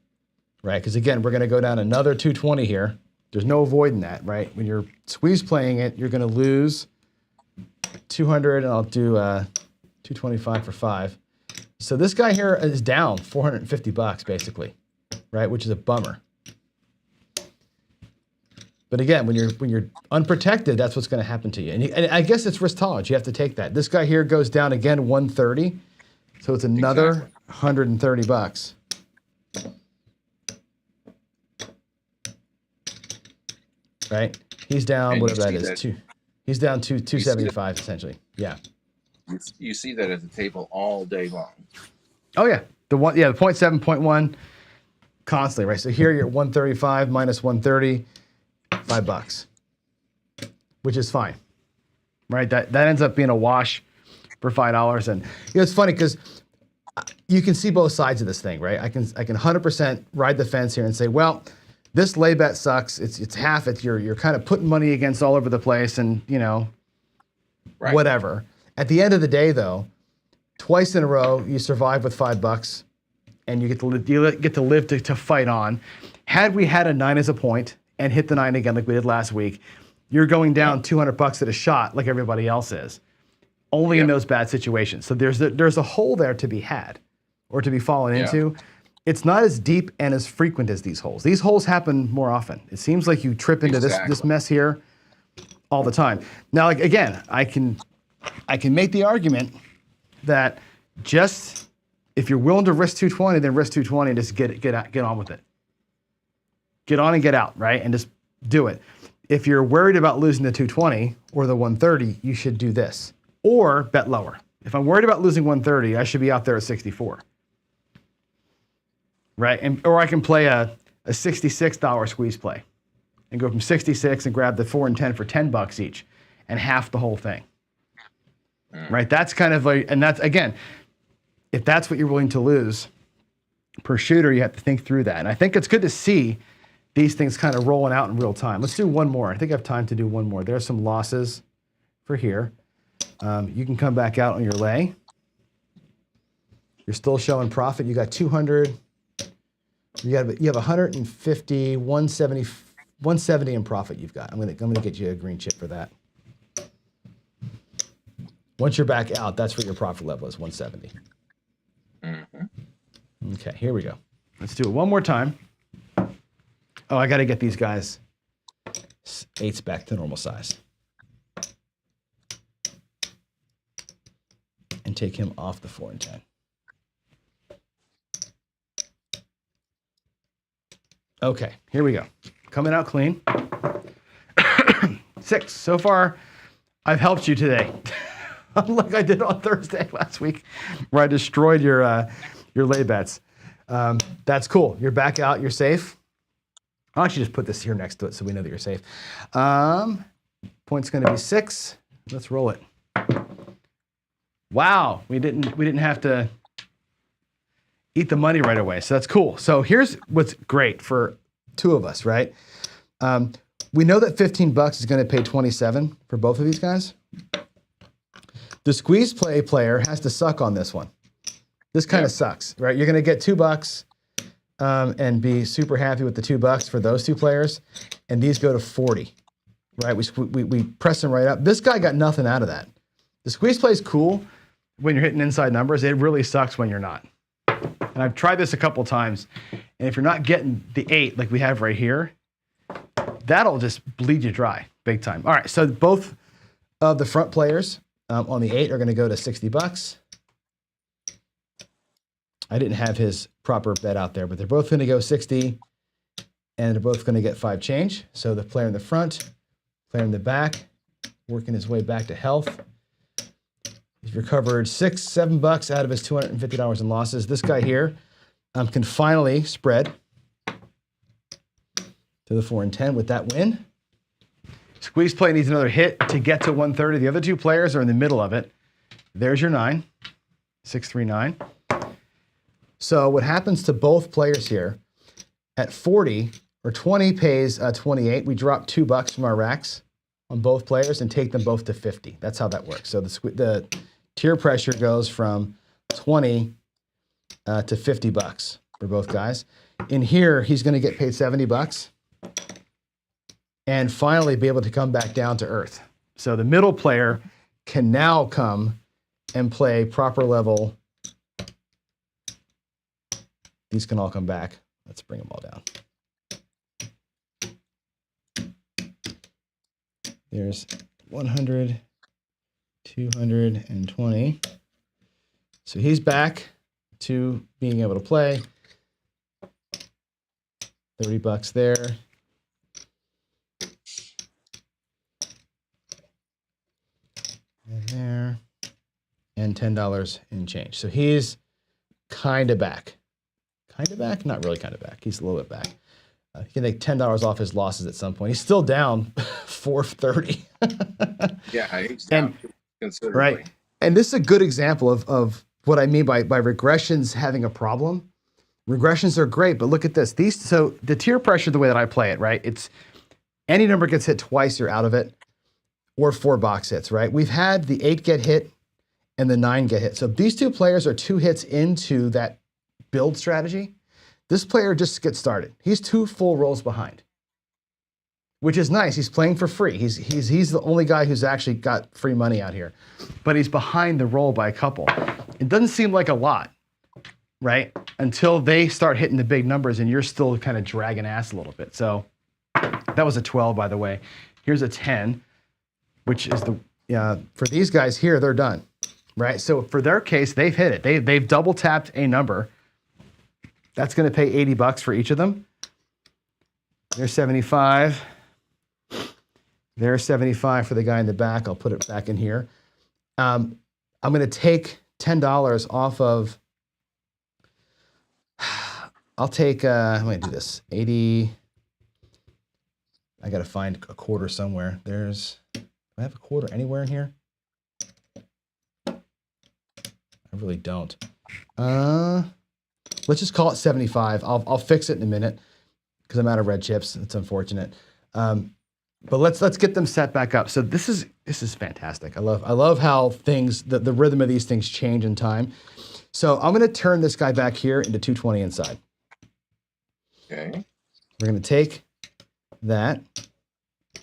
right? Because again, we're going to go down another 220 here. There's no avoiding that, right? When you're squeeze playing it, you're going to lose 200, and I'll do 225 for 5. So this guy here is down $450 basically, right? Which is a bummer. But again, when you're unprotected, that's what's going to happen to you. And I guess it's risk tolerance. You have to take that. This guy here goes down again 130, so it's another $130. Right? He's down whatever that is. He's down to 275 essentially. Yeah. You see that at the table all day long. Oh yeah, the 0.7, 0.1, constantly, right? So here you're at 135 minus 130. $5, which is fine, right? That ends up being a wash for $5. And it's funny because you can see both sides of this thing, right? I can 100% ride the fence here and say, well, this lay bet sucks. It's half. You're kind of putting money against all over the place, and whatever. At the end of the day, though, twice in a row you survive with $5, and you get to live to fight on. Had we had a 9 as a point and hit the 9 again like we did last week, you're going down $200 at a shot like everybody else is. Only in those bad situations. So there's a hole there to be had or to be fallen into. It's not as deep and as frequent as these holes. These holes happen more often. It seems like you trip into this mess here all the time. Now, like, again, I can make the argument that just if you're willing to risk 220, then risk 220 and just get on with it. Get on and get out, right? And just do it. If you're worried about losing the 220 or the 130, you should do this. Or bet lower. If I'm worried about losing 130, I should be out there at 64. Right? Or I can play a $66 squeeze play and go from 66 and grab the 4 and 10 for $10 each and half the whole thing. Right? That's kind of and that's, again, if that's what you're willing to lose per shooter, you have to think through that. And I think it's good to see these things kind of rolling out in real time. Let's do one more. I think I have time to do one more. There's some losses for here. You can come back out on your lay. You're still showing profit. You got 200. You have 150, 170 in profit you've got. I'm gonna get you a green chip for that. Once you're back out, that's what your profit level is, 170. Mm-hmm. Okay, here we go. Let's do it one more time. Oh, I got to get these guys 8s back to normal size. And take him off the 4 and 10. Okay, here we go. Coming out clean. 6. So far, I've helped you today. Like I did on Thursday last week, where I destroyed your lay bets. That's cool. You're back out. You're safe. I'll actually just put this here next to it so we know that you're safe. Point's going to be 6. Let's roll it. Wow, we didn't have to eat the money right away, so that's cool. So here's what's great for 2 of us, right? We know that $15 is going to pay 27 for both of these guys. The squeeze play player has to suck on this one. This kind of sucks, right? You're going to get $2 and be super happy with the $2 for those 2 players, and these go to 40, right? We press them right up. This guy got nothing out of that. The squeeze play is cool when you're hitting inside numbers. It really sucks when you're not. And I've tried this a couple times, and if you're not getting the 8 like we have right here, that'll just bleed you dry big time. All right, so both of the front players on the 8 are going to go to $60. I didn't have his proper bet out there, but they're both going to go 60, and they're both going to get 5 change. So the player in the front, player in the back, working his way back to health. He's recovered $7 out of his $250 in losses. This guy here can finally spread to the 4 and 10 with that win. Squeeze play needs another hit to get to 130. The other 2 players are in the middle of it. There's your 9, 6, 3, 9. So what happens to both players here at 40 or 20 pays 28. We drop $2 from our racks on both players and take them both to 50. That's how that works. So the tier pressure goes from 20 to $50 for both guys. In here, he's going to get paid $70 and finally be able to come back down to earth. So the middle player can now come and play proper level. These can all come back. Let's bring them all down. There's 100, 220. So he's back to being able to play. $30 there. And there. And $10 in change. So he's kind of back. Kind of back? Not really kind of back. He's a little bit back. He can take $10 off his losses at some point. He's still down $430. Yeah, he's down considerably. Right. And this is a good example of what I mean by regressions having a problem. Regressions are great, but look at this. So the tier pressure, the way that I play it, right? It's any number gets hit twice, you're out of it, or 4 box hits, right? We've had the 8 get hit and the 9 get hit. So these 2 players are 2 hits into that build strategy. This player just gets started. He's 2 full rolls behind, which is nice. He's playing for free. He's the only guy who's actually got free money out here, but he's behind the roll by a couple. It doesn't seem like a lot, right? Until they start hitting the big numbers and you're still kind of dragging ass a little bit. So that was a 12, by the way. Here's a 10, which is for these guys here, they're done, right? So for their case, they've hit it. They've double tapped a number. That's going to pay $80 for each of them. There's 75. There's 75 for the guy in the back. I'll put it back in here. I'm going to take $10 off of. I'll take. I'm going to do this. 80. I got to find a quarter somewhere. Do I have a quarter anywhere in here? I really don't. Let's just call it 75. I'll fix it in a minute because I'm out of red chips. It's unfortunate. But let's get them set back up. So this is fantastic. I love how the rhythm of these things change in time. So I'm going to turn this guy back here into 220 inside. Okay. We're going to take that.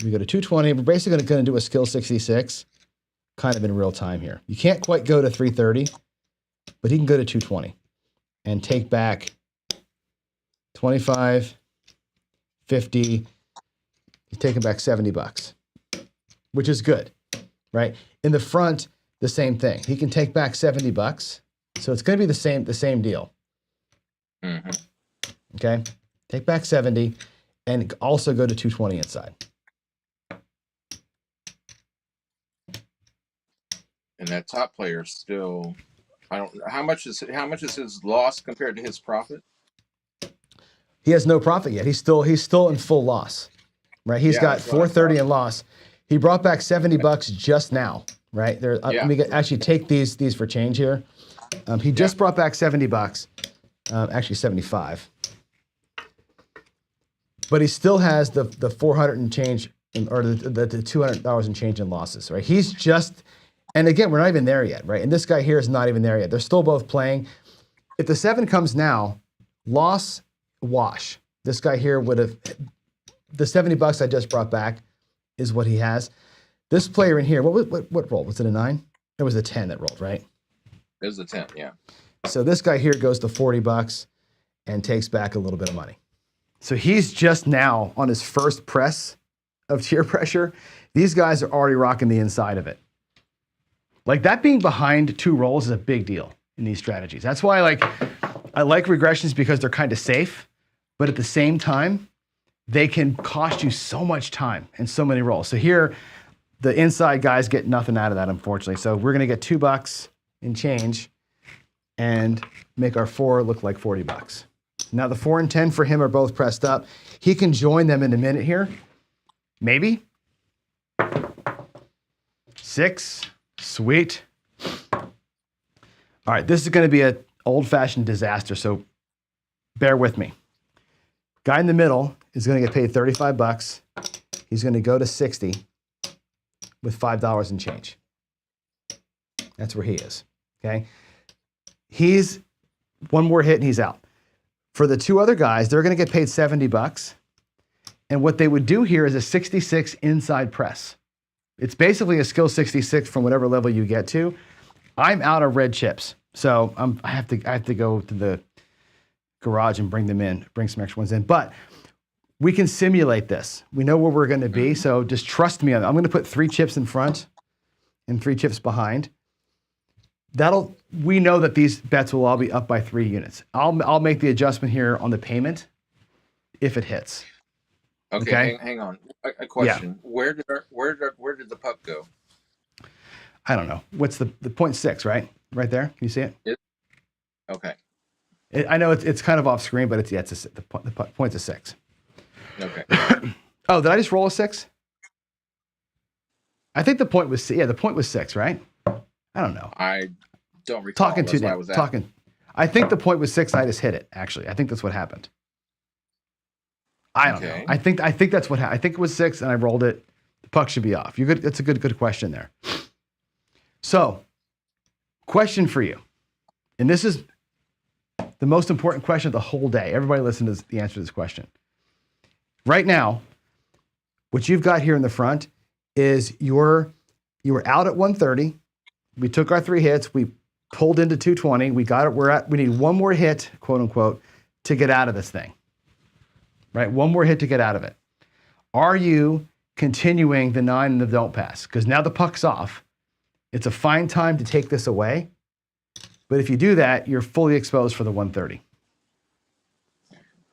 We go to 220. We're basically going to do a skill 66 kind of in real time here. You can't quite go to 330, but he can go to 220. and take back 25, 50. He's taking back $70, which is good, right? In the front, the same thing. He can take back $70, so it's going to be the same deal. Mm-hmm. Okay, take back 70, and also go to 220 inside. And that top player still, I don't know how much is his loss compared to his profit. He has no profit yet. He's still in full loss, right? He's got 430 in loss. He brought back $70 just now, right? There. Let me actually take these for change here. He just brought back $70, actually 75. But he still has the 400 and change, or the $200 and change in losses, right? He's just, and again, we're not even there yet, right? And this guy here is not even there yet. They're still both playing. If the 7 comes now, loss, wash. This guy here would have, the $70 I just brought back is what he has. This player in here, what roll? Was it a 9? It was a 10 that rolled, right? It was a 10, yeah. So this guy here goes to $40 and takes back a little bit of money. So he's just now on his first press of tier pressure. These guys are already rocking the inside of it. Like, that being behind 2 rolls is a big deal in these strategies. That's why I like regressions, because they're kind of safe, but at the same time, they can cost you so much time and so many rolls. So here, the inside guys get nothing out of that, unfortunately. So we're going to get $2 in change and make our 4 look like $40. Now the 4 and 10 for him are both pressed up. He can join them in a minute here. Maybe. 6. Sweet. All right, this is going to be an old-fashioned disaster, so bear with me. Guy in the middle is going to get paid $35. He's going to go to 60 with $5 and change. That's where he is, okay? He's one more hit and he's out. For the 2 other guys, they're going to get paid $70. And what they would do here is a 66 inside press. It's basically a skill 66 from whatever level you get to. I'm out of red chips, so I have to go to the garage and bring some extra ones in. But we can simulate this. We know where we're going to be, so just trust me on that. I'm going to put 3 chips in front and 3 chips behind. We know that these bets will all be up by 3 units. I'll make the adjustment here on the payment if it hits. Okay. Hang on. A question. Yeah. Where did the puck go? I don't know. What's the 0.6, right? Right there. Can you see it? Okay. I know it's kind of off screen, but the point's a 6. Okay. Oh, did I just roll a 6? I think the point was 6, right? I don't know. I don't recall. Talking. I think the point was 6. I just hit it. Actually, I think that's what happened. I don't know. I think that's what happened. I think it was 6, and I rolled it. The puck should be off. You're good. It's a good question there. So, question for you, and this is the most important question of the whole day. Everybody listen to the answer to this question. Right now, what you've got here in the front is you were out at 130. We took our 3 hits. We pulled into 220. We got it. We need one more hit, quote unquote, to get out of this thing. Right? One more hit to get out of it. Are you continuing the 9 and the don't pass? Because now the puck's off. It's a fine time to take this away. But if you do that, you're fully exposed for the 130.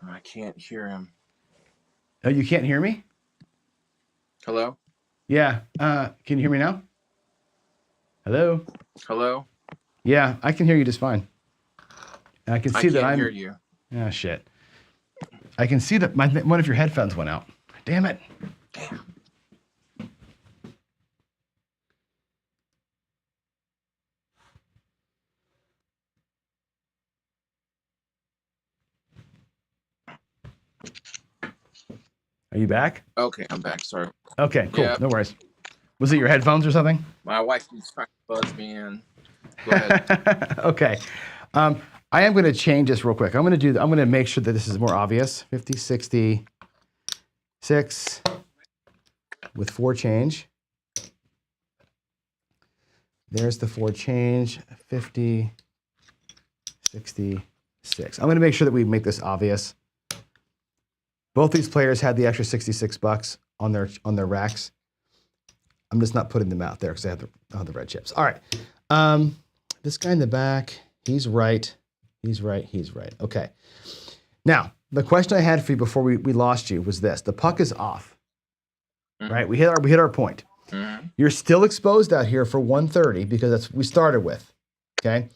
I can't hear him. Oh, you can't hear me? Hello? Yeah. Can you hear me now? Hello? Hello? Yeah, I can hear you just fine. And I can see that I'm... I can't hear you. Ah, shit. I can see that one of your headphones went out. Damn it. Damn. Are you back? Okay, I'm back. Sorry. Okay, cool. Yeah. No worries. Was it your headphones or something? My wife keeps trying to buzz me in. Go ahead. Okay. I am going to change this real quick. I'm going to make sure that this is more obvious. 50, 60, 6 with 4 change. There's the 4 change. 50, 60, 6. I'm going to make sure that we make this obvious. Both these players had the extra $66 on their racks. I'm just not putting them out there because I have the red chips. All right. This guy in the back, he's right. He's right. He's right. Okay. Now, the question I had for you before we lost you was this. The puck is off, right? We hit our point. You're still exposed out here for 130 because that's what we started with, okay?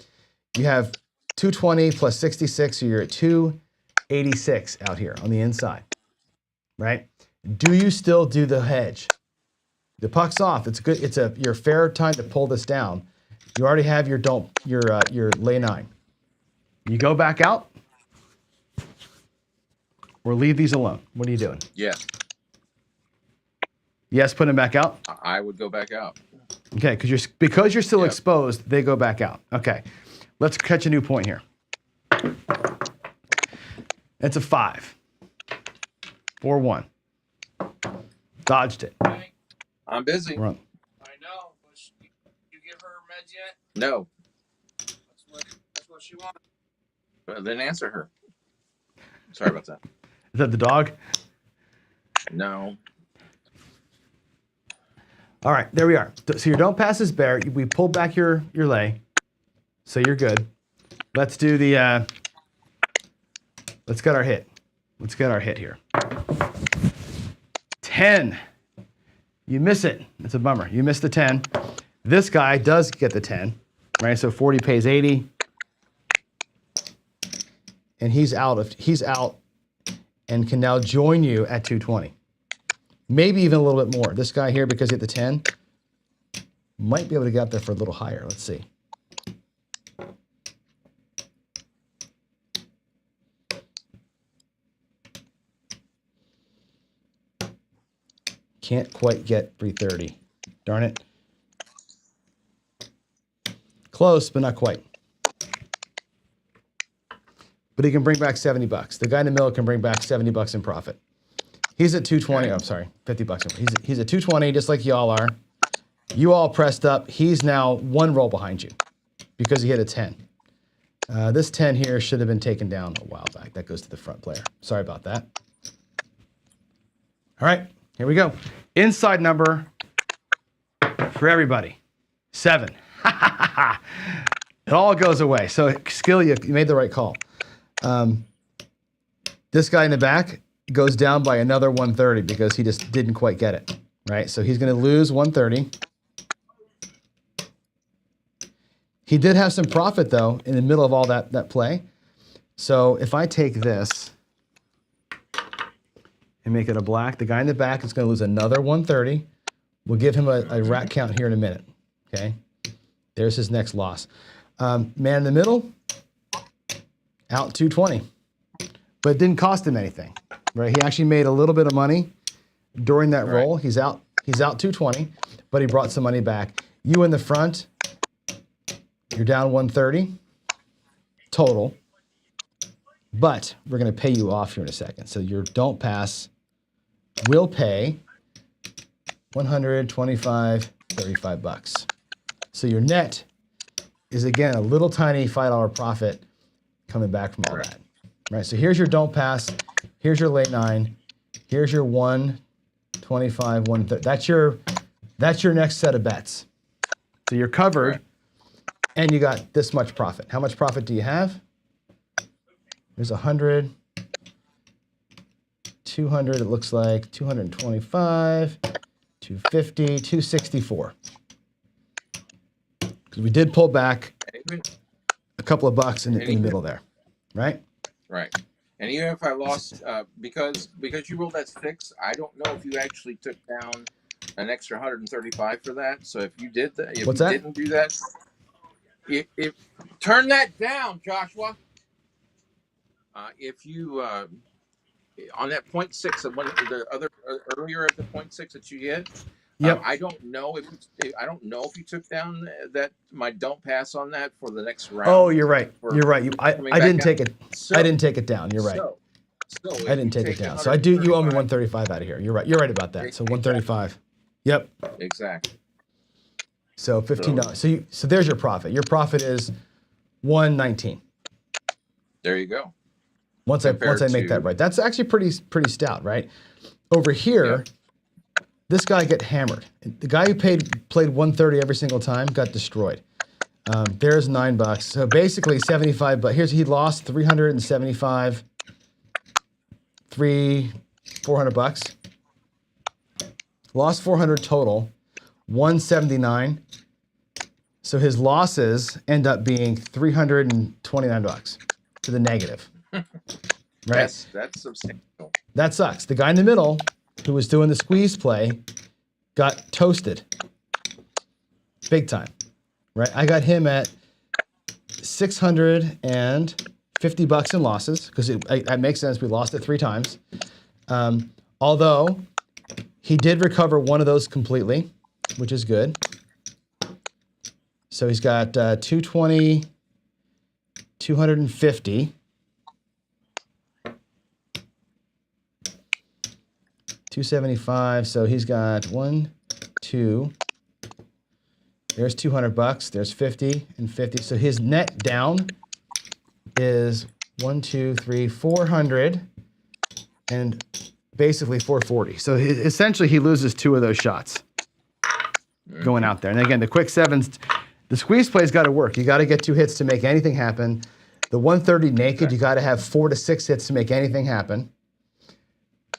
You have 220 plus 66, so you're at 286 out here on the inside, right? Do you still do the hedge? The puck's off. It's good. It's your fair time to pull this down. You already have your lay 9. You go back out or leave these alone. What are you doing? Yes. Yes, put them back out. I would go back out. Okay, because you're still exposed, they go back out. Okay, let's catch a new point here. It's a 5. 4-1. Dodged it. I'm busy. Run. I know. But you give her meds yet? No. That's what she wants. Well, then answer her. Sorry about that. Is that the dog? No. All right, there we are. So your don't pass is bare. We pulled back your lay, so you're good. Let's do the. Let's get our hit. Let's get our hit here. 10. You miss it. It's a bummer. You missed the 10. This guy does get the 10, right? So 40 pays 80, and he's out, and can now join you at 220. Maybe even a little bit more. This guy here, because he hit the 10, might be able to get up there for a little higher. Let's see. Can't quite get 330. Darn it. Close, but not quite. But he can bring back $70. The guy in the middle can bring back $70 in profit. He's at 220. Oh, I'm sorry, $50. He's at 220, just like y'all are. You all pressed up. He's now 1 roll behind you because he hit a 10. This 10 here should have been taken down a while back. That goes to the front player. Sorry about that. All right, here we go. Inside number for everybody, 7. It all goes away. So Skill, you made the right call. This guy in the back goes down by another 130 because he just didn't quite get it, right? So he's going to lose 130. He did have some profit, though, in the middle of all that play. So if I take this and make it a black, the guy in the back is going to lose another 130. We'll give him a rack count here in a minute, okay? There's his next loss. Man in the middle, out 220. But it didn't cost him anything, right? He actually made a little bit of money during that roll. He's out 220, but he brought some money back. You in the front, you're down 130 total, but we're going to pay you off here in a second. So your don't pass will pay $125, $35. So your net is, again, a little tiny $5 profit coming back from all that. Right, so here's your don't pass, here's your late 9, here's your 125, 130. That's your next set of bets. So you're covered, and you got this much profit. How much profit do you have? There's 100, 200, it looks like, 225, 250, 264. Because we did pull back a couple of bucks in the middle there, right? Right. And even if I lost, because you rolled that 6, I don't know if you actually took down an extra 135 for that. So if you did that, if What's you that? didn't do that, if turn that down, Joshua. If you on that 0.6 of one the other earlier of the 0.6 that you hit. Yep. I don't know if you took down that my don't pass on that for the next round. Oh, you're right. You're right. I didn't take it. So, I didn't take it down. You're right. So I didn't take it down. So I do. You owe me 135 out of here. You're right. You're right about that. So 135. Yep. Exactly. So $15. So there's your profit. Your profit is 119. There you go. Once I make that right, that's actually pretty stout, right? Over here, this guy get hammered. The guy who played 130 every single time got destroyed. There's $9. So basically 75. But he lost 375, 400 bucks. Lost 400 total, 179. So his losses end up being $329 to the negative. Right? That's substantial. That sucks. The guy in the middle who was doing the squeeze play got toasted. Big time. Right? I got him at $650 in losses because it makes sense. We lost it 3 times. Although he did recover one of those completely, which is good. So he's got 220, 250. 275. So he's got 1, 2. There's $200. There's 50 and 50. So his net down is 1, 2, 3, 400, and basically 440. So essentially he loses 2 of those shots going out there. And again, the quick sevens, the squeeze play's got to work. You got to get 2 hits to make anything happen. The 130 naked, you got to have 4 to 6 hits to make anything happen.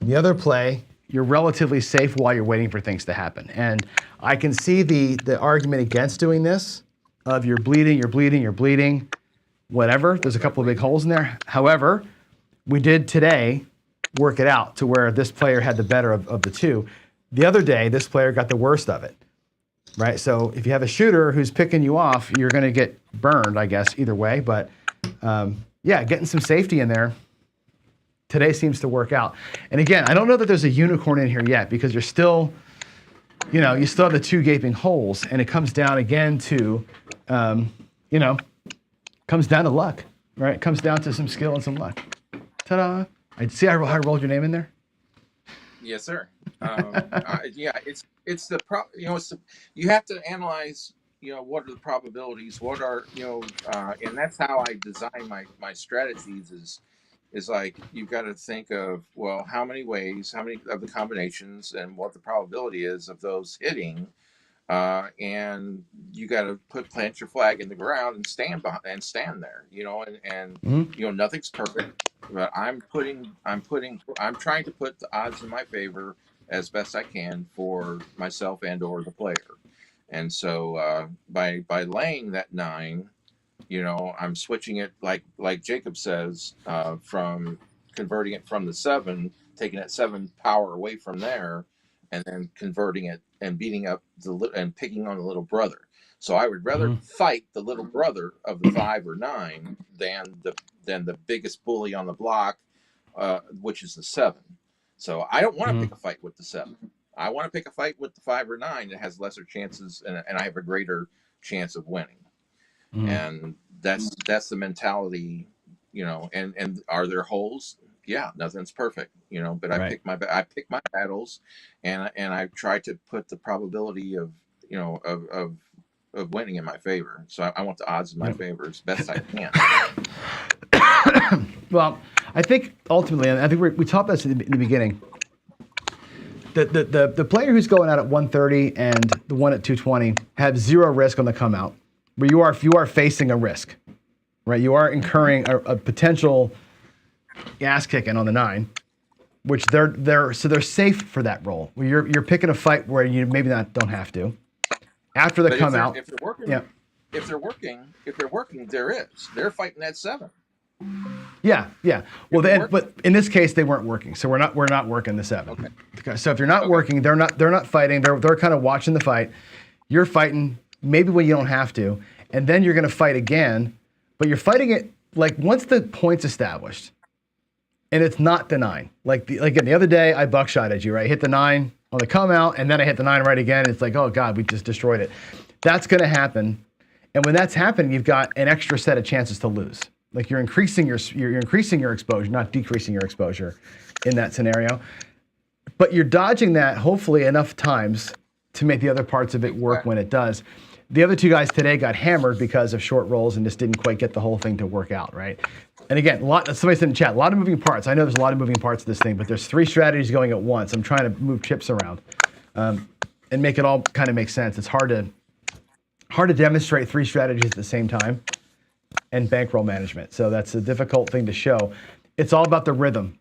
The other play, you're relatively safe while you're waiting for things to happen. And I can see the argument against doing this of you're bleeding, whatever. There's a couple of big holes in there. However, we did today work it out to where this player had the better of the 2. The other day, this player got the worst of it, right? So if you have a shooter who's picking you off, you're going to get burned, I guess, either way. But yeah, getting some safety in there today seems to work out. And again, I don't know that there's a unicorn in here yet because you're still, you still have the 2 gaping holes, and it comes down again to, comes down to luck, right? It comes down to some skill and some luck. Ta-da! I see I rolled your name in there. Yes, sir. Yeah, it's the you have to analyze. What are the probabilities? What are and that's how I design my strategies. Is like you've got to think of, well, how many ways, how many of the combinations, and what the probability is of those hitting, and you got to plant your flag in the ground and stand there, and nothing's perfect, but I'm trying to put the odds in my favor as best I can for myself and or the player, and so by laying that 9. I'm switching it like Jacob says, from converting it from the 7, taking that 7 power away from there, and then converting it and beating up and picking on the little brother. So I would rather fight the little brother of the 5 or 9 than the biggest bully on the block, which is the 7. So I don't want to pick a fight with the 7. I want to pick a fight with the 5 or 9 that has lesser chances, and I have a greater chance of winning. And that's the mentality, and are there holes? Yeah, nothing's perfect, but right. I pick my battles, and I try to put the probability of winning in my favor. So I want the odds in my favor as best I can. Well, I think ultimately, and I think we talked about this in the beginning, the player who's going out at 130 and the one at 220 have 0 risk on the come out. Where you are facing a risk, right? You are incurring a potential ass kicking on the 9, which they're safe for that roll. Where you're picking a fight where you maybe don't have to. After the come out, if they're working, they're fighting that 7. Yeah. Well, but in this case, they weren't working, so we're not working the 7. Okay. So if you're not working, they're not fighting. They're kind of watching the fight. You're fighting. Maybe when you don't have to, and then you're going to fight again, but you're fighting it like once the point's established, and it's not the 9. Again, the other day I buckshotted you, right? Hit the 9 on the come out, and then I hit the 9 right again. It's like, oh God, we just destroyed it. That's going to happen, and when that's happening, you've got an extra set of chances to lose. Like you're increasing your exposure, not decreasing your exposure in that scenario. But you're dodging that hopefully enough times to make the other parts of it work when it does. The other 2 guys today got hammered because of short rolls and just didn't quite get the whole thing to work out, right? And again, somebody said in chat, a lot of moving parts. I know there's a lot of moving parts to this thing, but there's 3 strategies going at once. I'm trying to move chips around and make it all kind of make sense. It's hard to demonstrate 3 strategies at the same time and bankroll management. So that's a difficult thing to show. It's all about the rhythm,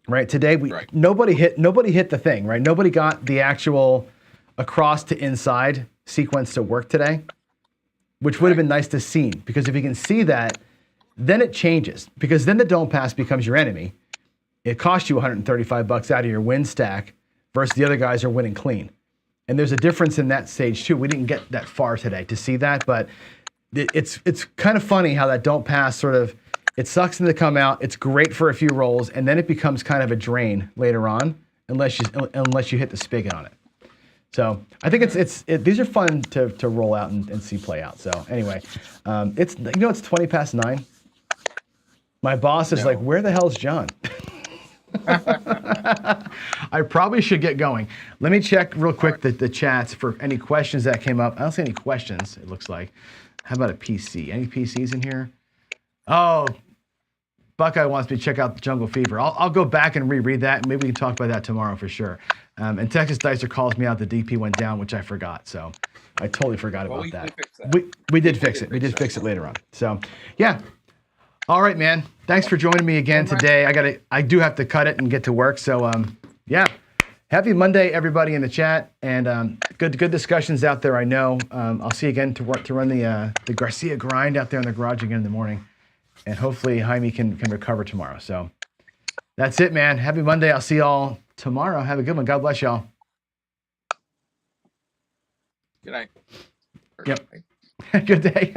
right? Today, nobody hit the thing, right? Nobody got the actual across to inside sequence to work today, which would have been nice to see, because if you can see that, then it changes, because then the don't pass becomes your enemy. It costs you $135 out of your win stack versus the other guys are winning clean. And there's a difference in that stage too. We didn't get that far today to see that, but it's kind of funny how that don't pass sort of, it sucks them to come out. It's great for a few rolls, and then it becomes kind of a drain later on, unless you hit the spigot on it. So I think these are fun to roll out and see play out. So anyway, it's 20 past 9. My boss is like, where the hell's John? I probably should get going. Let me check real quick the chats for any questions that came up. I don't see any questions, it looks like. How about a PC? Any PCs in here? Oh, Buckeye wants me to check out Jungle Fever. I'll go back and reread that, and maybe we can talk about that tomorrow for sure. And Texas Dicer calls me out the DP went down, which I forgot. So I totally forgot about that. We did fix it. We did fix it later on. So yeah. All right, man. Thanks for joining me again today. I do have to cut it and get to work. So yeah. Happy Monday, everybody in the chat, and good discussions out there. I know. I'll see you again to run the Garcia grind out there in the garage again in the morning, and hopefully Jaime can recover tomorrow. So that's it, man. Happy Monday. I'll see y'all tomorrow. Have a good one. God bless y'all. Good night. Yep. Good day.